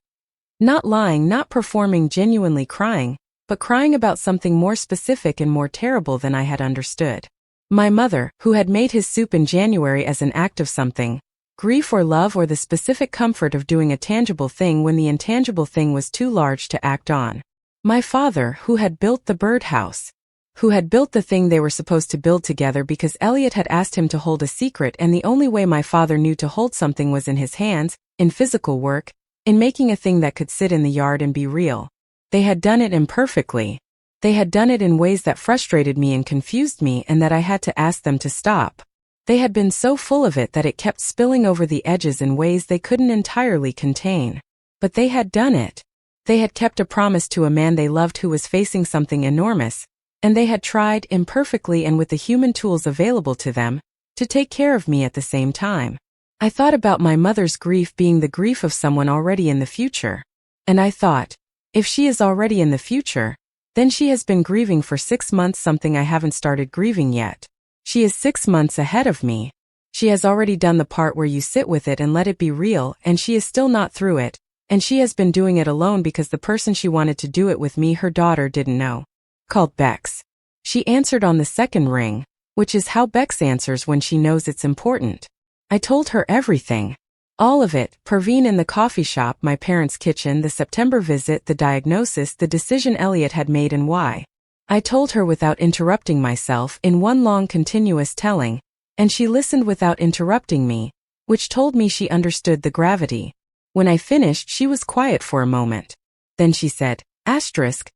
Not lying, not performing, genuinely crying, but crying about something more specific and more terrible than I had understood. My mother, who had made his soup in January as an act of something, grief or love or the specific comfort of doing a tangible thing when the intangible thing was too large to act on. My father, who had built the birdhouse. Who had built the thing they were supposed to build together because Elliot had asked him to hold a secret and the only way my father knew to hold something was in his hands, in physical work, in making a thing that could sit in the yard and be real. They had done it imperfectly. They had done it in ways that frustrated me and confused me and that I had to ask them to stop. They had been so full of it that it kept spilling over the edges in ways they couldn't entirely contain. But they had done it. They had kept a promise to a man they loved who was facing something enormous, and they had tried, imperfectly and with the human tools available to them, to take care of me at the same time. I thought about my mother's grief being the grief of someone already in the future. And I thought, if she is already in the future, then she has been grieving for 6 months, something I haven't started grieving yet. She is 6 months ahead of me. She has already done the part where you sit with it and let it be real, and she is still not through it, and she has been doing it alone because the person she wanted to do it with me, her daughter, didn't know. Called Bex. She answered on the second ring, which is how Bex answers when she knows it's important. I told her everything. All of it, Perveen in the coffee shop, my parents' kitchen, the September visit, the diagnosis, the decision Elliot had made and why. I told her without interrupting myself in one long continuous telling, and she listened without interrupting me, which told me she understood the gravity. When I finished, she was quiet for a moment. Then she said, asterisk.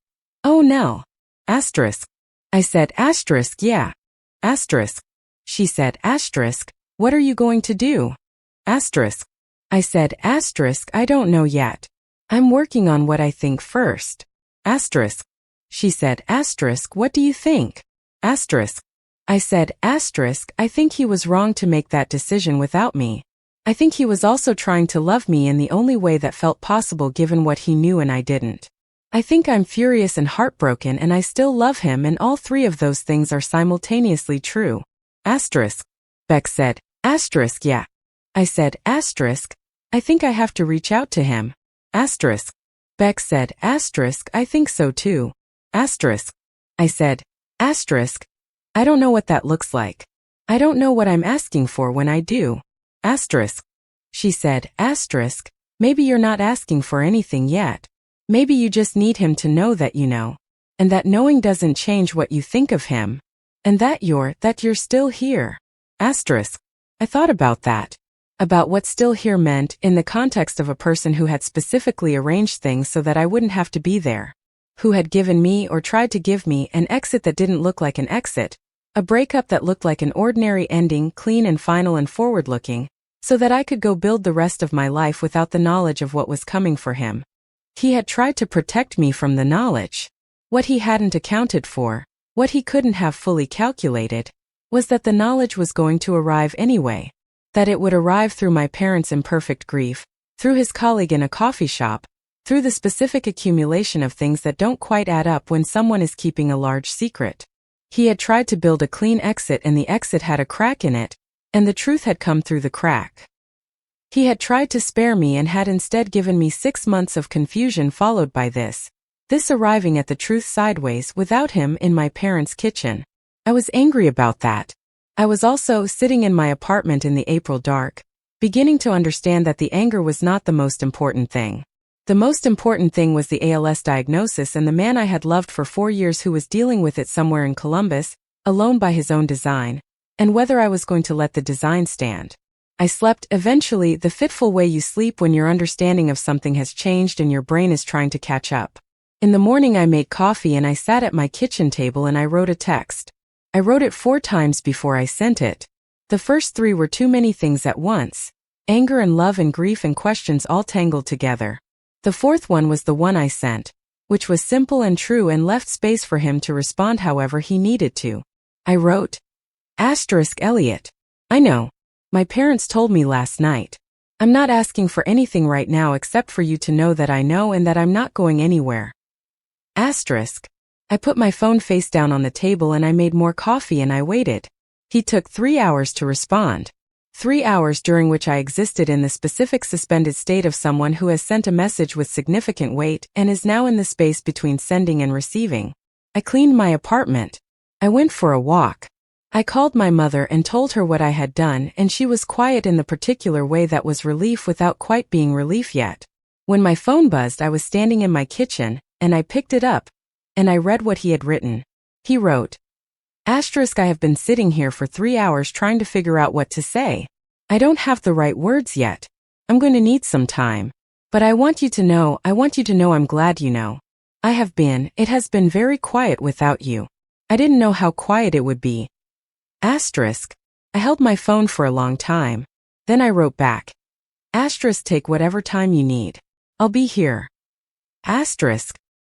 Oh no. Asterisk. I said, asterisk, yeah. Asterisk. She said, asterisk, what are you going to do? Asterisk. I said, asterisk, I don't know yet. I'm working on what I think first. Asterisk. She said, asterisk, what do you think? Asterisk. I said, asterisk, I think he was wrong to make that decision without me. I think he was also trying to love me in the only way that felt possible given what he knew and I didn't. I think I'm furious and heartbroken and I still love him, and all three of those things are simultaneously true. Asterisk. Beck said, asterisk, yeah. I said, asterisk, I think I have to reach out to him. Asterisk. Beck said, asterisk, I think so too. Asterisk. I said, asterisk, I don't know what that looks like. I don't know what I'm asking for when I do. Asterisk. She said, asterisk, maybe you're not asking for anything yet. Maybe you just need him to know that you know. And that knowing doesn't change what you think of him. And that you're still here. Asterisk. I thought about that. About what still here meant in the context of a person who had specifically arranged things so that I wouldn't have to be there. Who had given me or tried to give me an exit that didn't look like an exit. A breakup that looked like an ordinary ending, clean and final and forward-looking, so that I could go build the rest of my life without the knowledge of what was coming for him. He had tried to protect me from the knowledge. What he hadn't accounted for, what he couldn't have fully calculated, was that the knowledge was going to arrive anyway, that it would arrive through my parents' imperfect grief, through his colleague in a coffee shop, through the specific accumulation of things that don't quite add up when someone is keeping a large secret. He had tried to build a clean exit and the exit had a crack in it, and the truth had come through the crack. He had tried to spare me and had instead given me 6 months of confusion followed by this arriving at the truth sideways without him in my parents' kitchen. I was angry about that. I was also sitting in my apartment in the April dark, beginning to understand that the anger was not the most important thing. The most important thing was the ALS diagnosis and the man I had loved for 4 years who was dealing with it somewhere in Columbus, alone by his own design, and whether I was going to let the design stand. I slept, eventually, the fitful way you sleep when your understanding of something has changed and your brain is trying to catch up. In the morning I made coffee and I sat at my kitchen table and I wrote a text. I wrote it 4 times before I sent it. The first 3 were too many things at once. Anger and love and grief and questions all tangled together. The 4th one was the one I sent, which was simple and true and left space for him to respond however he needed to. I wrote, Elliot. I know. My parents told me last night. I'm not asking for anything right now except for you to know that I know and that I'm not going anywhere. I put my phone face down on the table and I made more coffee and I waited. He took 3 hours to respond. 3 hours during which I existed in the specific suspended state of someone who has sent a message with significant weight and is now in the space between sending and receiving. I cleaned my apartment. I went for a walk. I called my mother and told her what I had done and she was quiet in the particular way that was relief without quite being relief yet. When my phone buzzed I was standing in my kitchen, and I picked it up, and I read what he had written. He wrote, I have been sitting here for 3 hours trying to figure out what to say. I don't have the right words yet. I'm going to need some time. But I want you to know I'm glad you know. It has been very quiet without you. I didn't know how quiet it would be. I held my phone for a long time. Then I wrote back. Take whatever time you need. I'll be here.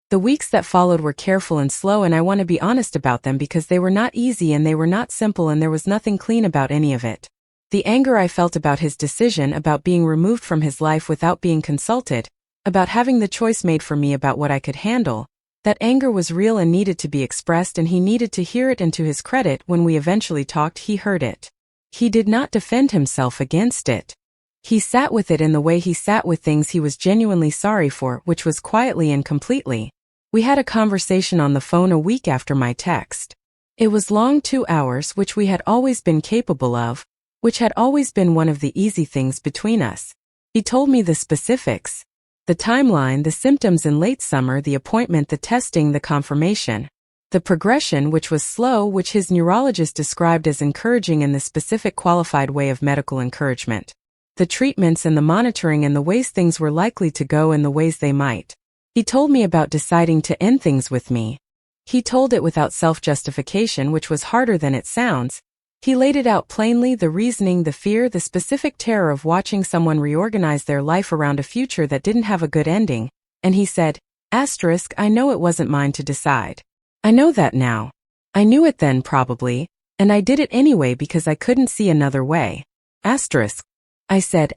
The weeks that followed were careful and slow and I want to be honest about them because they were not easy and they were not simple and there was nothing clean about any of it. The anger I felt about his decision, about being removed from his life without being consulted, about having the choice made for me about what I could handle, that anger was real and needed to be expressed and he needed to hear it, and to his credit, when we eventually talked he heard it. He did not defend himself against it. He sat with it in the way he sat with things he was genuinely sorry for, which was quietly and completely. We had a conversation on the phone a week after my text. It was long, 2 hours, which we had always been capable of, which had always been one of the easy things between us. He told me the specifics, the timeline, the symptoms in late summer, the appointment, the testing, the confirmation, the progression, which was slow, which his neurologist described as encouraging in the specific qualified way of medical encouragement, the treatments and the monitoring and the ways things were likely to go and the ways they might. He told me about deciding to end things with me. He told it without self-justification, which was harder than it sounds. He laid it out plainly, the reasoning, the fear, the specific terror of watching someone reorganize their life around a future that didn't have a good ending. And he said, I know it wasn't mine to decide. I know that now. I knew it then probably, and I did it anyway because I couldn't see another way. I said,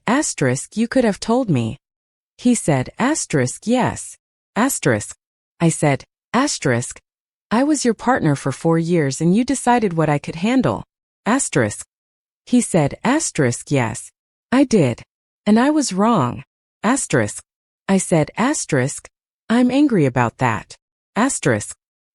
you could have told me. He said, yes. I said, I was your partner for 4 years and you decided what I could handle. He said, yes. I did. And I was wrong. I said, I'm angry about that.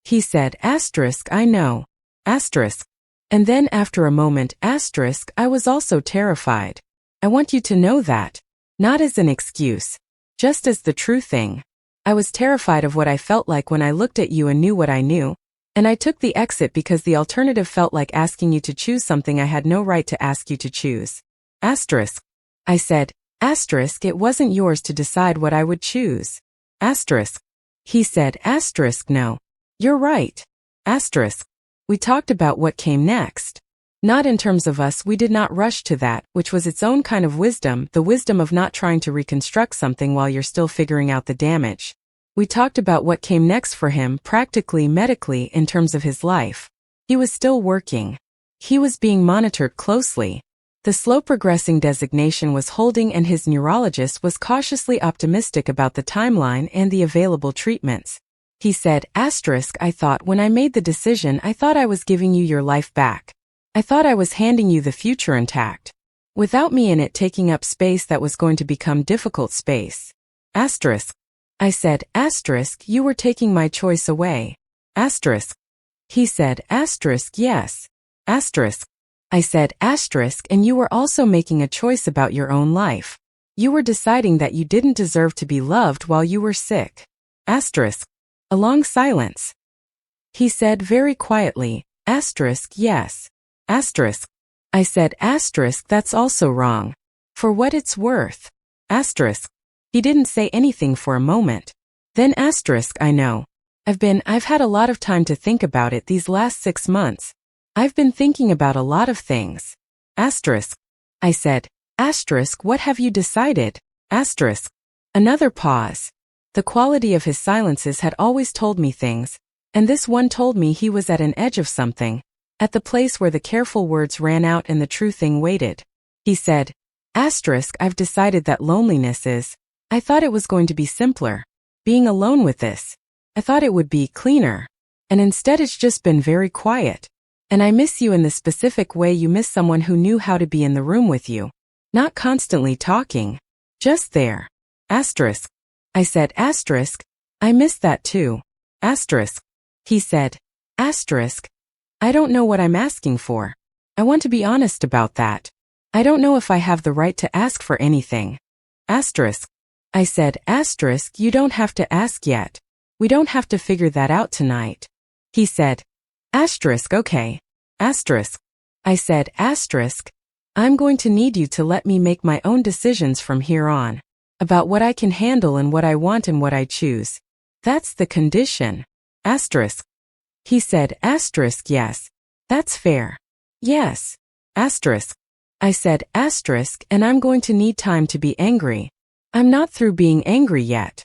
He said, I know. And then after a moment, I was also terrified. I want you to know that. Not as an excuse. Just as the true thing. I was terrified of what I felt like when I looked at you and knew what I knew, and I took the exit because the alternative felt like asking you to choose something I had no right to ask you to choose. I said, it wasn't yours to decide what I would choose. He said, no. You're right. We talked about what came next. Not in terms of us, we did not rush to that, which was its own kind of wisdom, the wisdom of not trying to reconstruct something while you're still figuring out the damage. We talked about what came next for him, practically, medically, in terms of his life. He was still working. He was being monitored closely. The slow progressing designation was holding, and his neurologist was cautiously optimistic about the timeline and the available treatments. He said, "I thought when I made the decision, I thought I was giving you your life back. I thought I was handing you the future intact. Without me in it taking up space that was going to become difficult space. I said, you were taking my choice away. He said, yes. I said, and you were also making a choice about your own life. You were deciding that you didn't deserve to be loved while you were sick. A long silence. He said very quietly, yes. I said, that's also wrong. For what it's worth. He didn't say anything for a moment. Then I know. I've had a lot of time to think about it these last 6 months. I've been thinking about a lot of things. I said, what have you decided? Another pause. The quality of his silences had always told me things, and this one told me he was at an edge of something, at the place where the careful words ran out and the true thing waited. He said, I've decided that loneliness is, I thought it was going to be simpler. Being alone with this. I thought it would be cleaner. And instead it's just been very quiet. And I miss you in the specific way you miss someone who knew how to be in the room with you. Not constantly talking. Just there. I said, I miss that too. He said, I don't know what I'm asking for. I want to be honest about that. I don't know if I have the right to ask for anything. I said, you don't have to ask yet. We don't have to figure that out tonight. He said, okay. I said, I'm going to need you to let me make my own decisions from here on. About what I can handle and what I want and what I choose. That's the condition. He said, yes. That's fair. Yes. I said, and I'm going to need time to be angry. I'm not through being angry yet.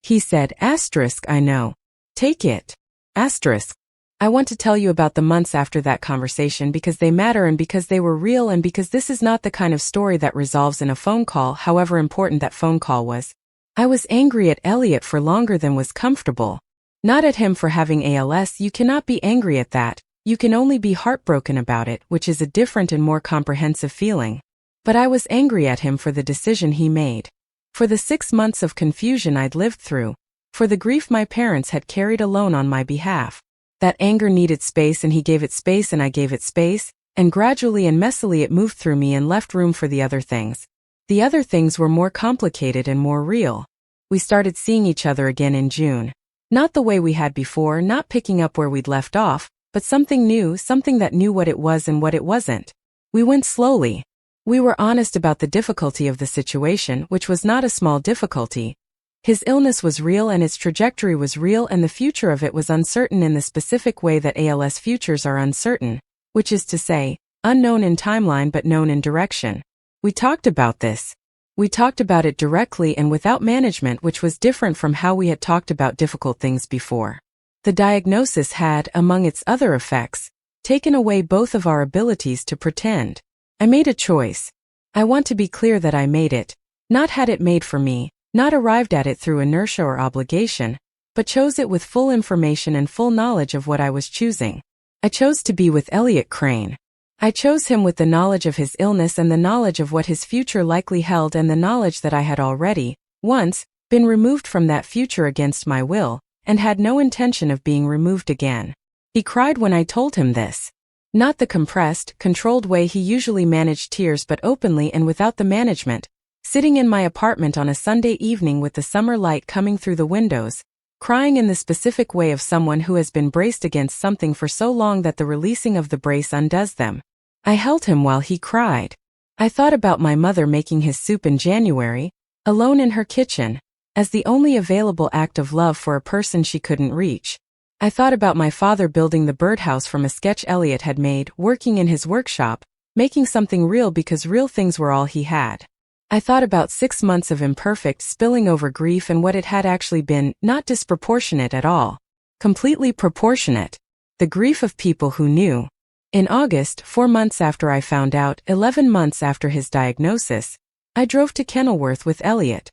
He said, I know. Take it. I want to tell you about the months after that conversation because they matter and because they were real and because this is not the kind of story that resolves in a phone call, however important that phone call was. I was angry at Elliot for longer than was comfortable. Not at him for having ALS. You cannot be angry at that. You can only be heartbroken about it, which is a different and more comprehensive feeling. But I was angry at him for the decision he made. For the 6 months of confusion I'd lived through. For the grief my parents had carried alone on my behalf. That anger needed space and he gave it space and I gave it space, and gradually and messily it moved through me and left room for the other things. The other things were more complicated and more real. We started seeing each other again in June. Not the way we had before, not picking up where we'd left off, but something new, something that knew what it was and what it wasn't. We went slowly. We were honest about the difficulty of the situation, which was not a small difficulty. His illness was real and its trajectory was real and the future of it was uncertain in the specific way that ALS futures are uncertain, which is to say, unknown in timeline but known in direction. We talked about this. We talked about it directly and without management, which was different from how we had talked about difficult things before. The diagnosis had, among its other effects, taken away both of our abilities to pretend. I made a choice. I want to be clear that I made it, not had it made for me, not arrived at it through inertia or obligation, but chose it with full information and full knowledge of what I was choosing. I chose to be with Elliot Crane. I chose him with the knowledge of his illness and the knowledge of what his future likely held and the knowledge that I had already, once, been removed from that future against my will, and had no intention of being removed again. He cried when I told him this. Not the compressed, controlled way he usually managed tears but openly and without the management, sitting in my apartment on a Sunday evening with the summer light coming through the windows, crying in the specific way of someone who has been braced against something for so long that the releasing of the brace undoes them. I held him while he cried. I thought about my mother making his soup in January, alone in her kitchen, as the only available act of love for a person she couldn't reach. I thought about my father building the birdhouse from a sketch Elliot had made, working in his workshop, making something real because real things were all he had. I thought about 6 months of imperfect spilling over grief and what it had actually been, not disproportionate at all. Completely proportionate. The grief of people who knew. In August, 4 months after I found out, 11 months after his diagnosis, I drove to Kenilworth with Elliot.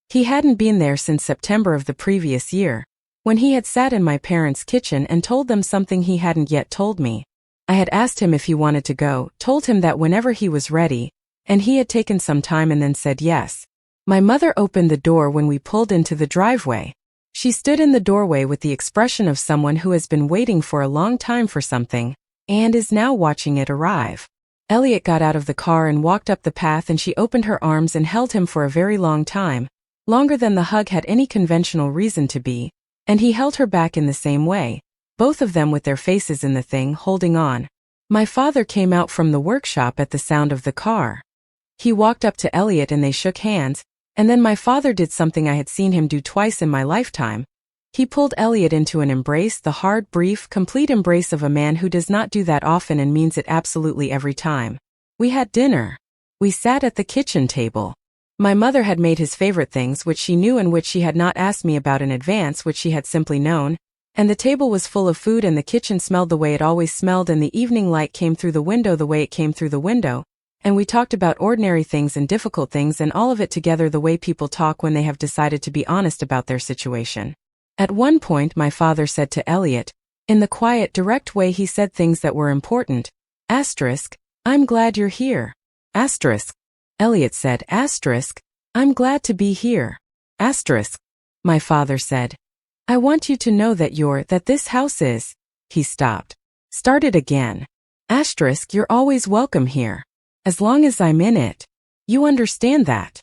He hadn't been there since September of the previous year, when he had sat in my parents' kitchen and told them something he hadn't yet told me. I had asked him if he wanted to go, told him that whenever he was ready, and he had taken some time and then said yes. My mother opened the door when we pulled into the driveway. She stood in the doorway with the expression of someone who has been waiting for a long time for something, and is now watching it arrive. Elliot got out of the car and walked up the path, and she opened her arms and held him for a very long time, longer than the hug had any conventional reason to be, and he held her back in the same way, both of them with their faces in the thing, holding on. My father came out from the workshop at the sound of the car. He walked up to Elliot and they shook hands, and then my father did something I had seen him do twice in my lifetime. He pulled Elliot into an embrace, the hard, brief, complete embrace of a man who does not do that often and means it absolutely every time. We had dinner. We sat at the kitchen table. My mother had made his favorite things, which she knew and which she had not asked me about in advance, which she had simply known, and the table was full of food and the kitchen smelled the way it always smelled and the evening light came through the window the way it came through the window, and we talked about ordinary things and difficult things and all of it together the way people talk when they have decided to be honest about their situation. At one point my father said to Elliot, in the quiet, direct way he said things that were important, "I'm glad you're here." Elliot said, "I'm glad to be here." My father said, "I want you to know that this house is." He stopped. Started again. "You're always welcome here. As long as I'm in it. You understand that?"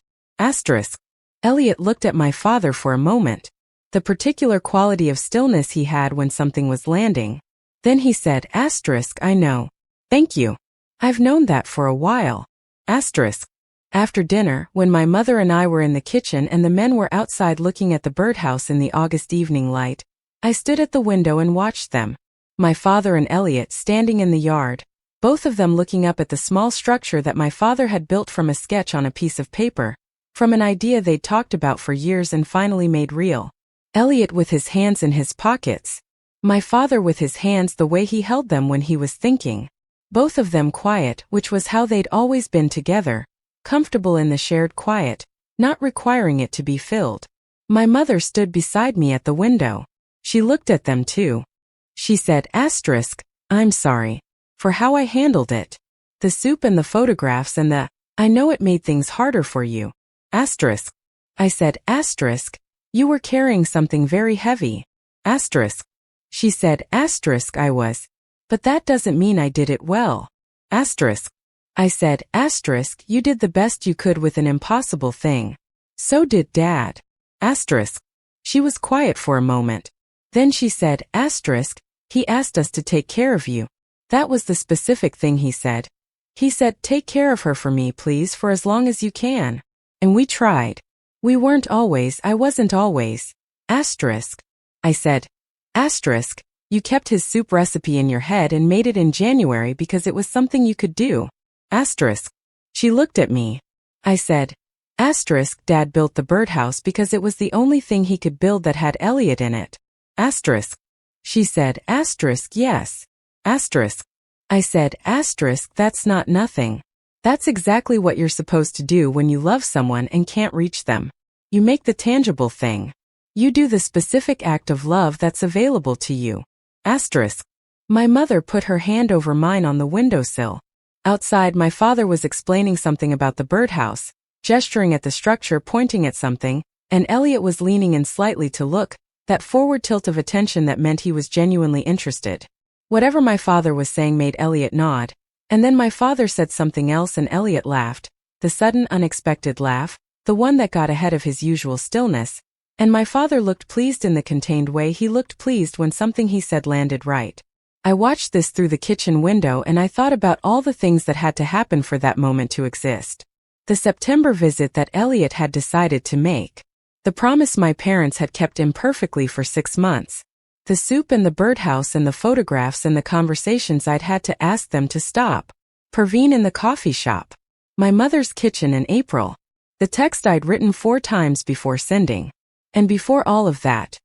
Elliot looked at my father for a moment. The particular quality of stillness he had when something was landing. Then he said, "I know. Thank you. I've known that for a while." After dinner, when my mother and I were in the kitchen and the men were outside looking at the birdhouse in the August evening light, I stood at the window and watched them. My father and Elliot standing in the yard, both of them looking up at the small structure that my father had built from a sketch on a piece of paper, from an idea they'd talked about for years and finally made real. Elliot with his hands in his pockets. My father with his hands the way he held them when he was thinking. Both of them quiet, which was how they'd always been together. Comfortable in the shared quiet, not requiring it to be filled. My mother stood beside me at the window. She looked at them too. She said, "I'm sorry for how I handled it. The soup and the photographs and I know it made things harder for you." I said, "You were carrying something very heavy." She said, "I was. But that doesn't mean I did it well." I said, "You did the best you could with an impossible thing. So did Dad." She was quiet for a moment. Then she said, "He asked us to take care of you. That was the specific thing he said. He said, take care of her for me please for as long as you can. And we tried. I wasn't always. I said, you kept his soup recipe in your head and made it in January because it was something you could do. She looked at me. I said, Dad built the birdhouse because it was the only thing he could build that had Elliot in it. She said, yes. I said, that's not nothing. That's exactly what you're supposed to do when you love someone and can't reach them. You make the tangible thing. You do the specific act of love that's available to you. My mother put her hand over mine on the windowsill. Outside, my father was explaining something about the birdhouse, gesturing at the structure, pointing at something, and Elliot was leaning in slightly to look, that forward tilt of attention that meant he was genuinely interested. Whatever my father was saying made Elliot nod, and then my father said something else and Elliot laughed, the sudden unexpected laugh, the one that got ahead of his usual stillness, and my father looked pleased in the contained way he looked pleased when something he said landed right. I watched this through the kitchen window and I thought about all the things that had to happen for that moment to exist. The September visit that Elliot had decided to make. The promise my parents had kept imperfectly for 6 months. The soup and the birdhouse and the photographs and the conversations I'd had to ask them to stop. Perveen in the coffee shop. My mother's kitchen in April. The text I'd written 4 times before sending. And before all of that,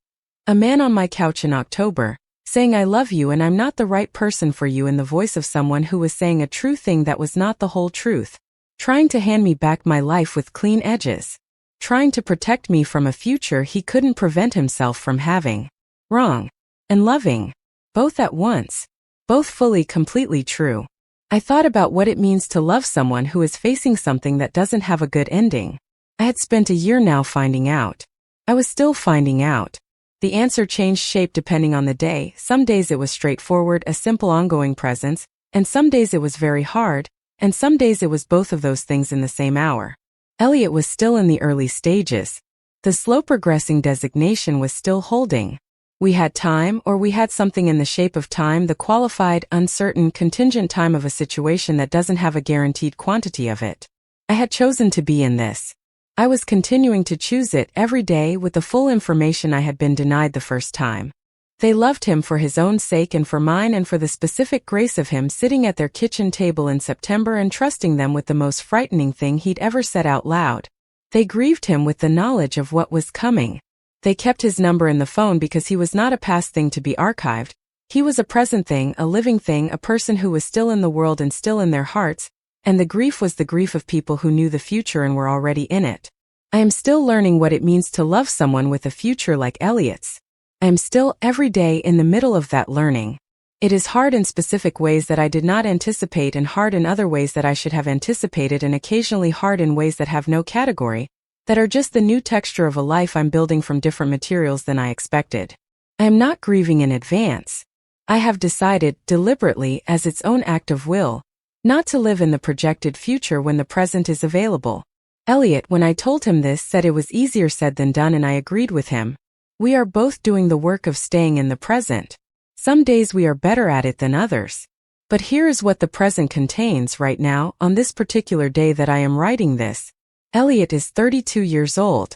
a man on my couch in October, saying I love you and I'm not the right person for you in the voice of someone who was saying a true thing that was not the whole truth. Trying to hand me back my life with clean edges. Trying to protect me from a future he couldn't prevent himself from having. Wrong. And loving. Both at once. Both fully, completely true. I thought about what it means to love someone who is facing something that doesn't have a good ending. I had spent a year now finding out. I was still finding out. The answer changed shape depending on the day. Some days it was straightforward, a simple ongoing presence, and some days it was very hard, and some days it was both of those things in the same hour. Elliot was still in the early stages. The slow progressing designation was still holding. We had time, or we had something in the shape of time, the qualified, uncertain, contingent time of a situation that doesn't have a guaranteed quantity of it. I had chosen to be in this. I was continuing to choose it every day with the full information I had been denied the first time. They loved him for his own sake and for mine and for the specific grace of him sitting at their kitchen table in September and trusting them with the most frightening thing he'd ever said out loud. They grieved him with the knowledge of what was coming. They kept his number in the phone because he was not a past thing to be archived. He was a present thing, a living thing, a person who was still in the world and still in their hearts, and the grief was the grief of people who knew the future and were already in it. I am still learning what it means to love someone with a future like Elliot's. I am still every day in the middle of that learning. It is hard in specific ways that I did not anticipate and hard in other ways that I should have anticipated and occasionally hard in ways that have no category, that are just the new texture of a life I'm building from different materials than I expected. I am not grieving in advance. I have decided, deliberately, as its own act of will, not to live in the projected future when the present is available. Elliot, when I told him this, said it was easier said than done, and I agreed with him. We are both doing the work of staying in the present. Some days we are better at it than others. But here is what the present contains right now, on this particular day that I am writing this. Elliot is 32 years old.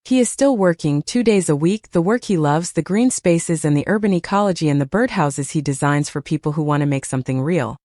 He is still working 2 days a week, the work he loves, the green spaces and the urban ecology and the birdhouses he designs for people who want to make something real.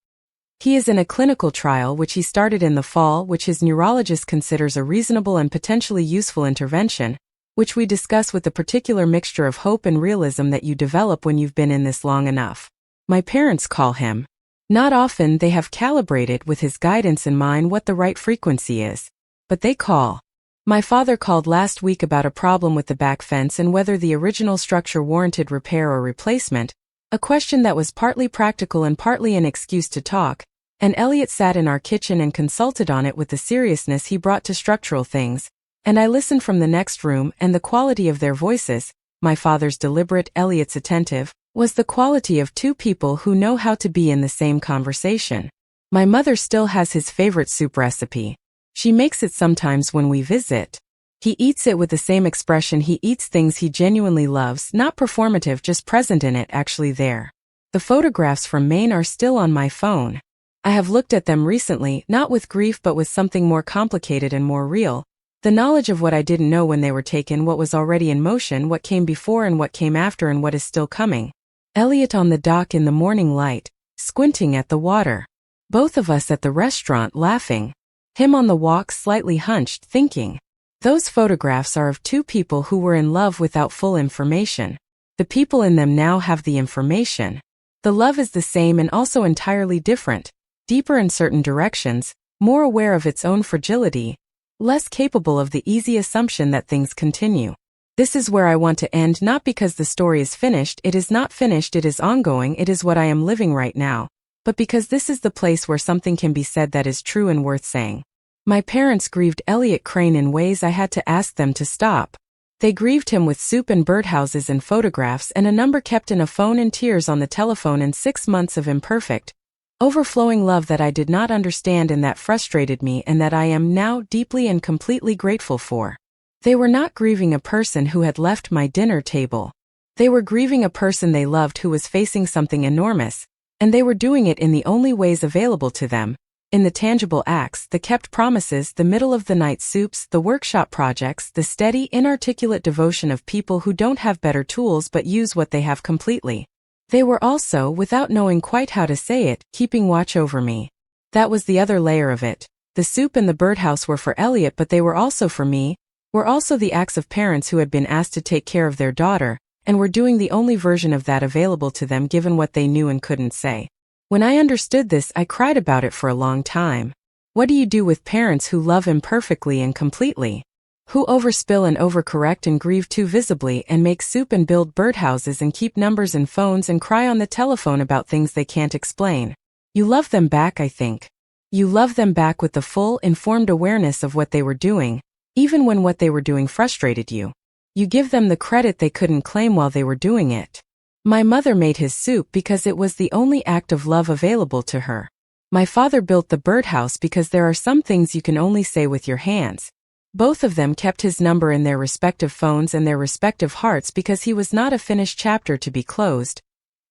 He is in a clinical trial which he started in the fall, which his neurologist considers a reasonable and potentially useful intervention, which we discuss with the particular mixture of hope and realism that you develop when you've been in this long enough. My parents call him. Not often they have calibrated with his guidance in mind what the right frequency is. But they call. My father called last week about a problem with the back fence and whether the original structure warranted repair or replacement, a question that was partly practical and partly an excuse to talk, and Elliot sat in our kitchen and consulted on it with the seriousness he brought to structural things, and I listened from the next room, and the quality of their voices, my father's deliberate, Elliot's attentive, was the quality of two people who know how to be in the same conversation. My mother still has his favorite soup recipe. She makes it sometimes when we visit. He eats it with the same expression he eats things he genuinely loves, not performative, just present in it, actually there. The photographs from Maine are still on my phone. I have looked at them recently, not with grief but with something more complicated and more real. The knowledge of what I didn't know when they were taken, what was already in motion, what came before and what came after and what is still coming. Elliot on the dock in the morning light, squinting at the water. Both of us at the restaurant laughing. Him on the walk slightly hunched, thinking. Those photographs are of two people who were in love without full information. The people in them now have the information. The love is the same and also entirely different, deeper in certain directions, more aware of its own fragility, less capable of the easy assumption that things continue. This is where I want to end, not because the story is finished, it is not finished, it is ongoing, it is what I am living right now, but because this is the place where something can be said that is true and worth saying. My parents grieved Elliot Crane in ways I had to ask them to stop. They grieved him with soup and birdhouses and photographs and a number kept in a phone and tears on the telephone and 6 months of imperfect, overflowing love that I did not understand and that frustrated me and that I am now deeply and completely grateful for. They were not grieving a person who had left my dinner table. They were grieving a person they loved who was facing something enormous, and they were doing it in the only ways available to them, In the tangible acts, the kept promises, the middle-of-the-night soups, the workshop projects, the steady, inarticulate devotion of people who don't have better tools but use what they have completely. They were also, without knowing quite how to say it, keeping watch over me. That was the other layer of it. The soup and the birdhouse were for Elliot, but they were also for me, were also the acts of parents who had been asked to take care of their daughter, and were doing the only version of that available to them given what they knew and couldn't say. When I understood this, I cried about it for a long time. What do you do with parents who love imperfectly and completely? Who overspill and overcorrect and grieve too visibly and make soup and build birdhouses and keep numbers and phones and cry on the telephone about things they can't explain? You love them back, I think. You love them back with the full, informed awareness of what they were doing, even when what they were doing frustrated you. You give them the credit they couldn't claim while they were doing it. My mother made his soup because it was the only act of love available to her. My father built the birdhouse because there are some things you can only say with your hands. Both of them kept his number in their respective phones and their respective hearts because he was not a finished chapter to be closed.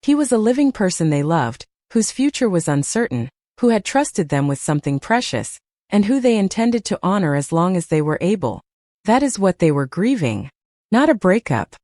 He was a living person they loved, whose future was uncertain, who had trusted them with something precious, and who they intended to honor as long as they were able. That is what they were grieving. Not a breakup.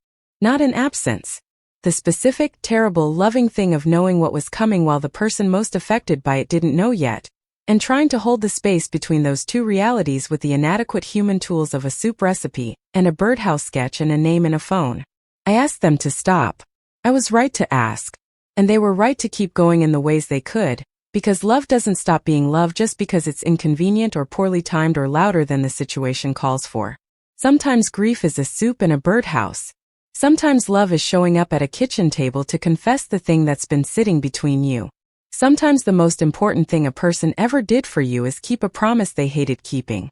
Not an absence. The specific, terrible, loving thing of knowing what was coming while the person most affected by it didn't know yet, and trying to hold the space between those two realities with the inadequate human tools of a soup recipe, and a birdhouse sketch and a name in a phone. I asked them to stop. I was right to ask. And they were right to keep going in the ways they could, because love doesn't stop being love just because it's inconvenient or poorly timed or louder than the situation calls for. Sometimes grief is a soup and a birdhouse. Sometimes love is showing up at a kitchen table to confess the thing that's been sitting between you. Sometimes the most important thing a person ever did for you is keep a promise they hated keeping.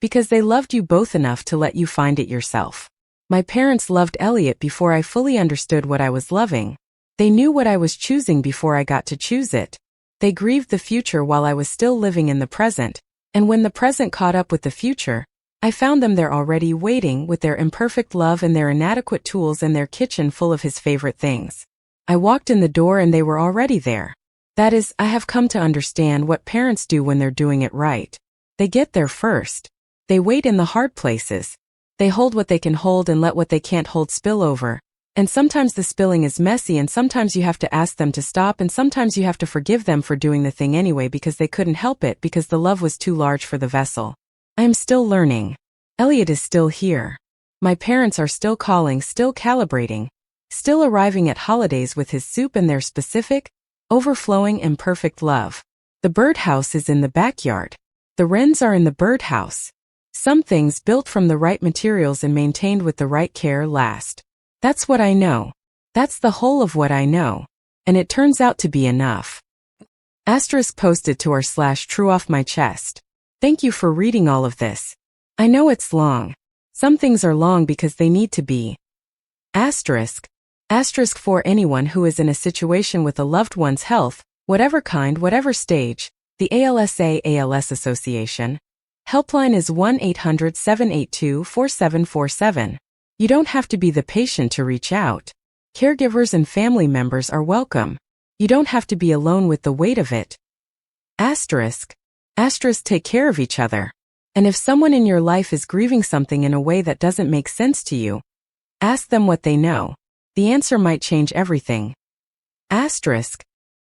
Because they loved you both enough to let you find it yourself. My parents loved Elliot before I fully understood what I was loving. They knew what I was choosing before I got to choose it. They grieved the future while I was still living in the present, and when the present caught up with the future, I found them there already waiting with their imperfect love and their inadequate tools and their kitchen full of his favorite things. I walked in the door and they were already there. That is, I have come to understand what parents do when they're doing it right. They get there first. They wait in the hard places. They hold what they can hold and let what they can't hold spill over. And sometimes the spilling is messy and sometimes you have to ask them to stop and sometimes you have to forgive them for doing the thing anyway because they couldn't help it because the love was too large for the vessel. I am still learning. Elliot is still here. My parents are still calling, still calibrating, still arriving at holidays with his soup and their specific, overflowing and perfect love. The birdhouse is in the backyard. The wrens are in the birdhouse. Some things built from the right materials and maintained with the right care last. That's what I know. That's the whole of what I know. And it turns out to be enough. Asterisk posted to r/true off my chest. Thank you for reading all of this. I know it's long. Some things are long because they need to be. Asterisk for anyone who is in a situation with a loved one's health, whatever kind, whatever stage, the ALS Association. Helpline is 1-800-782-4747. You don't have to be the patient to reach out. Caregivers and family members are welcome. You don't have to be alone with the weight of it. Asterisk take care of each other. And if someone in your life is grieving something in a way that doesn't make sense to you, ask them what they know. The answer might change everything. Asterisk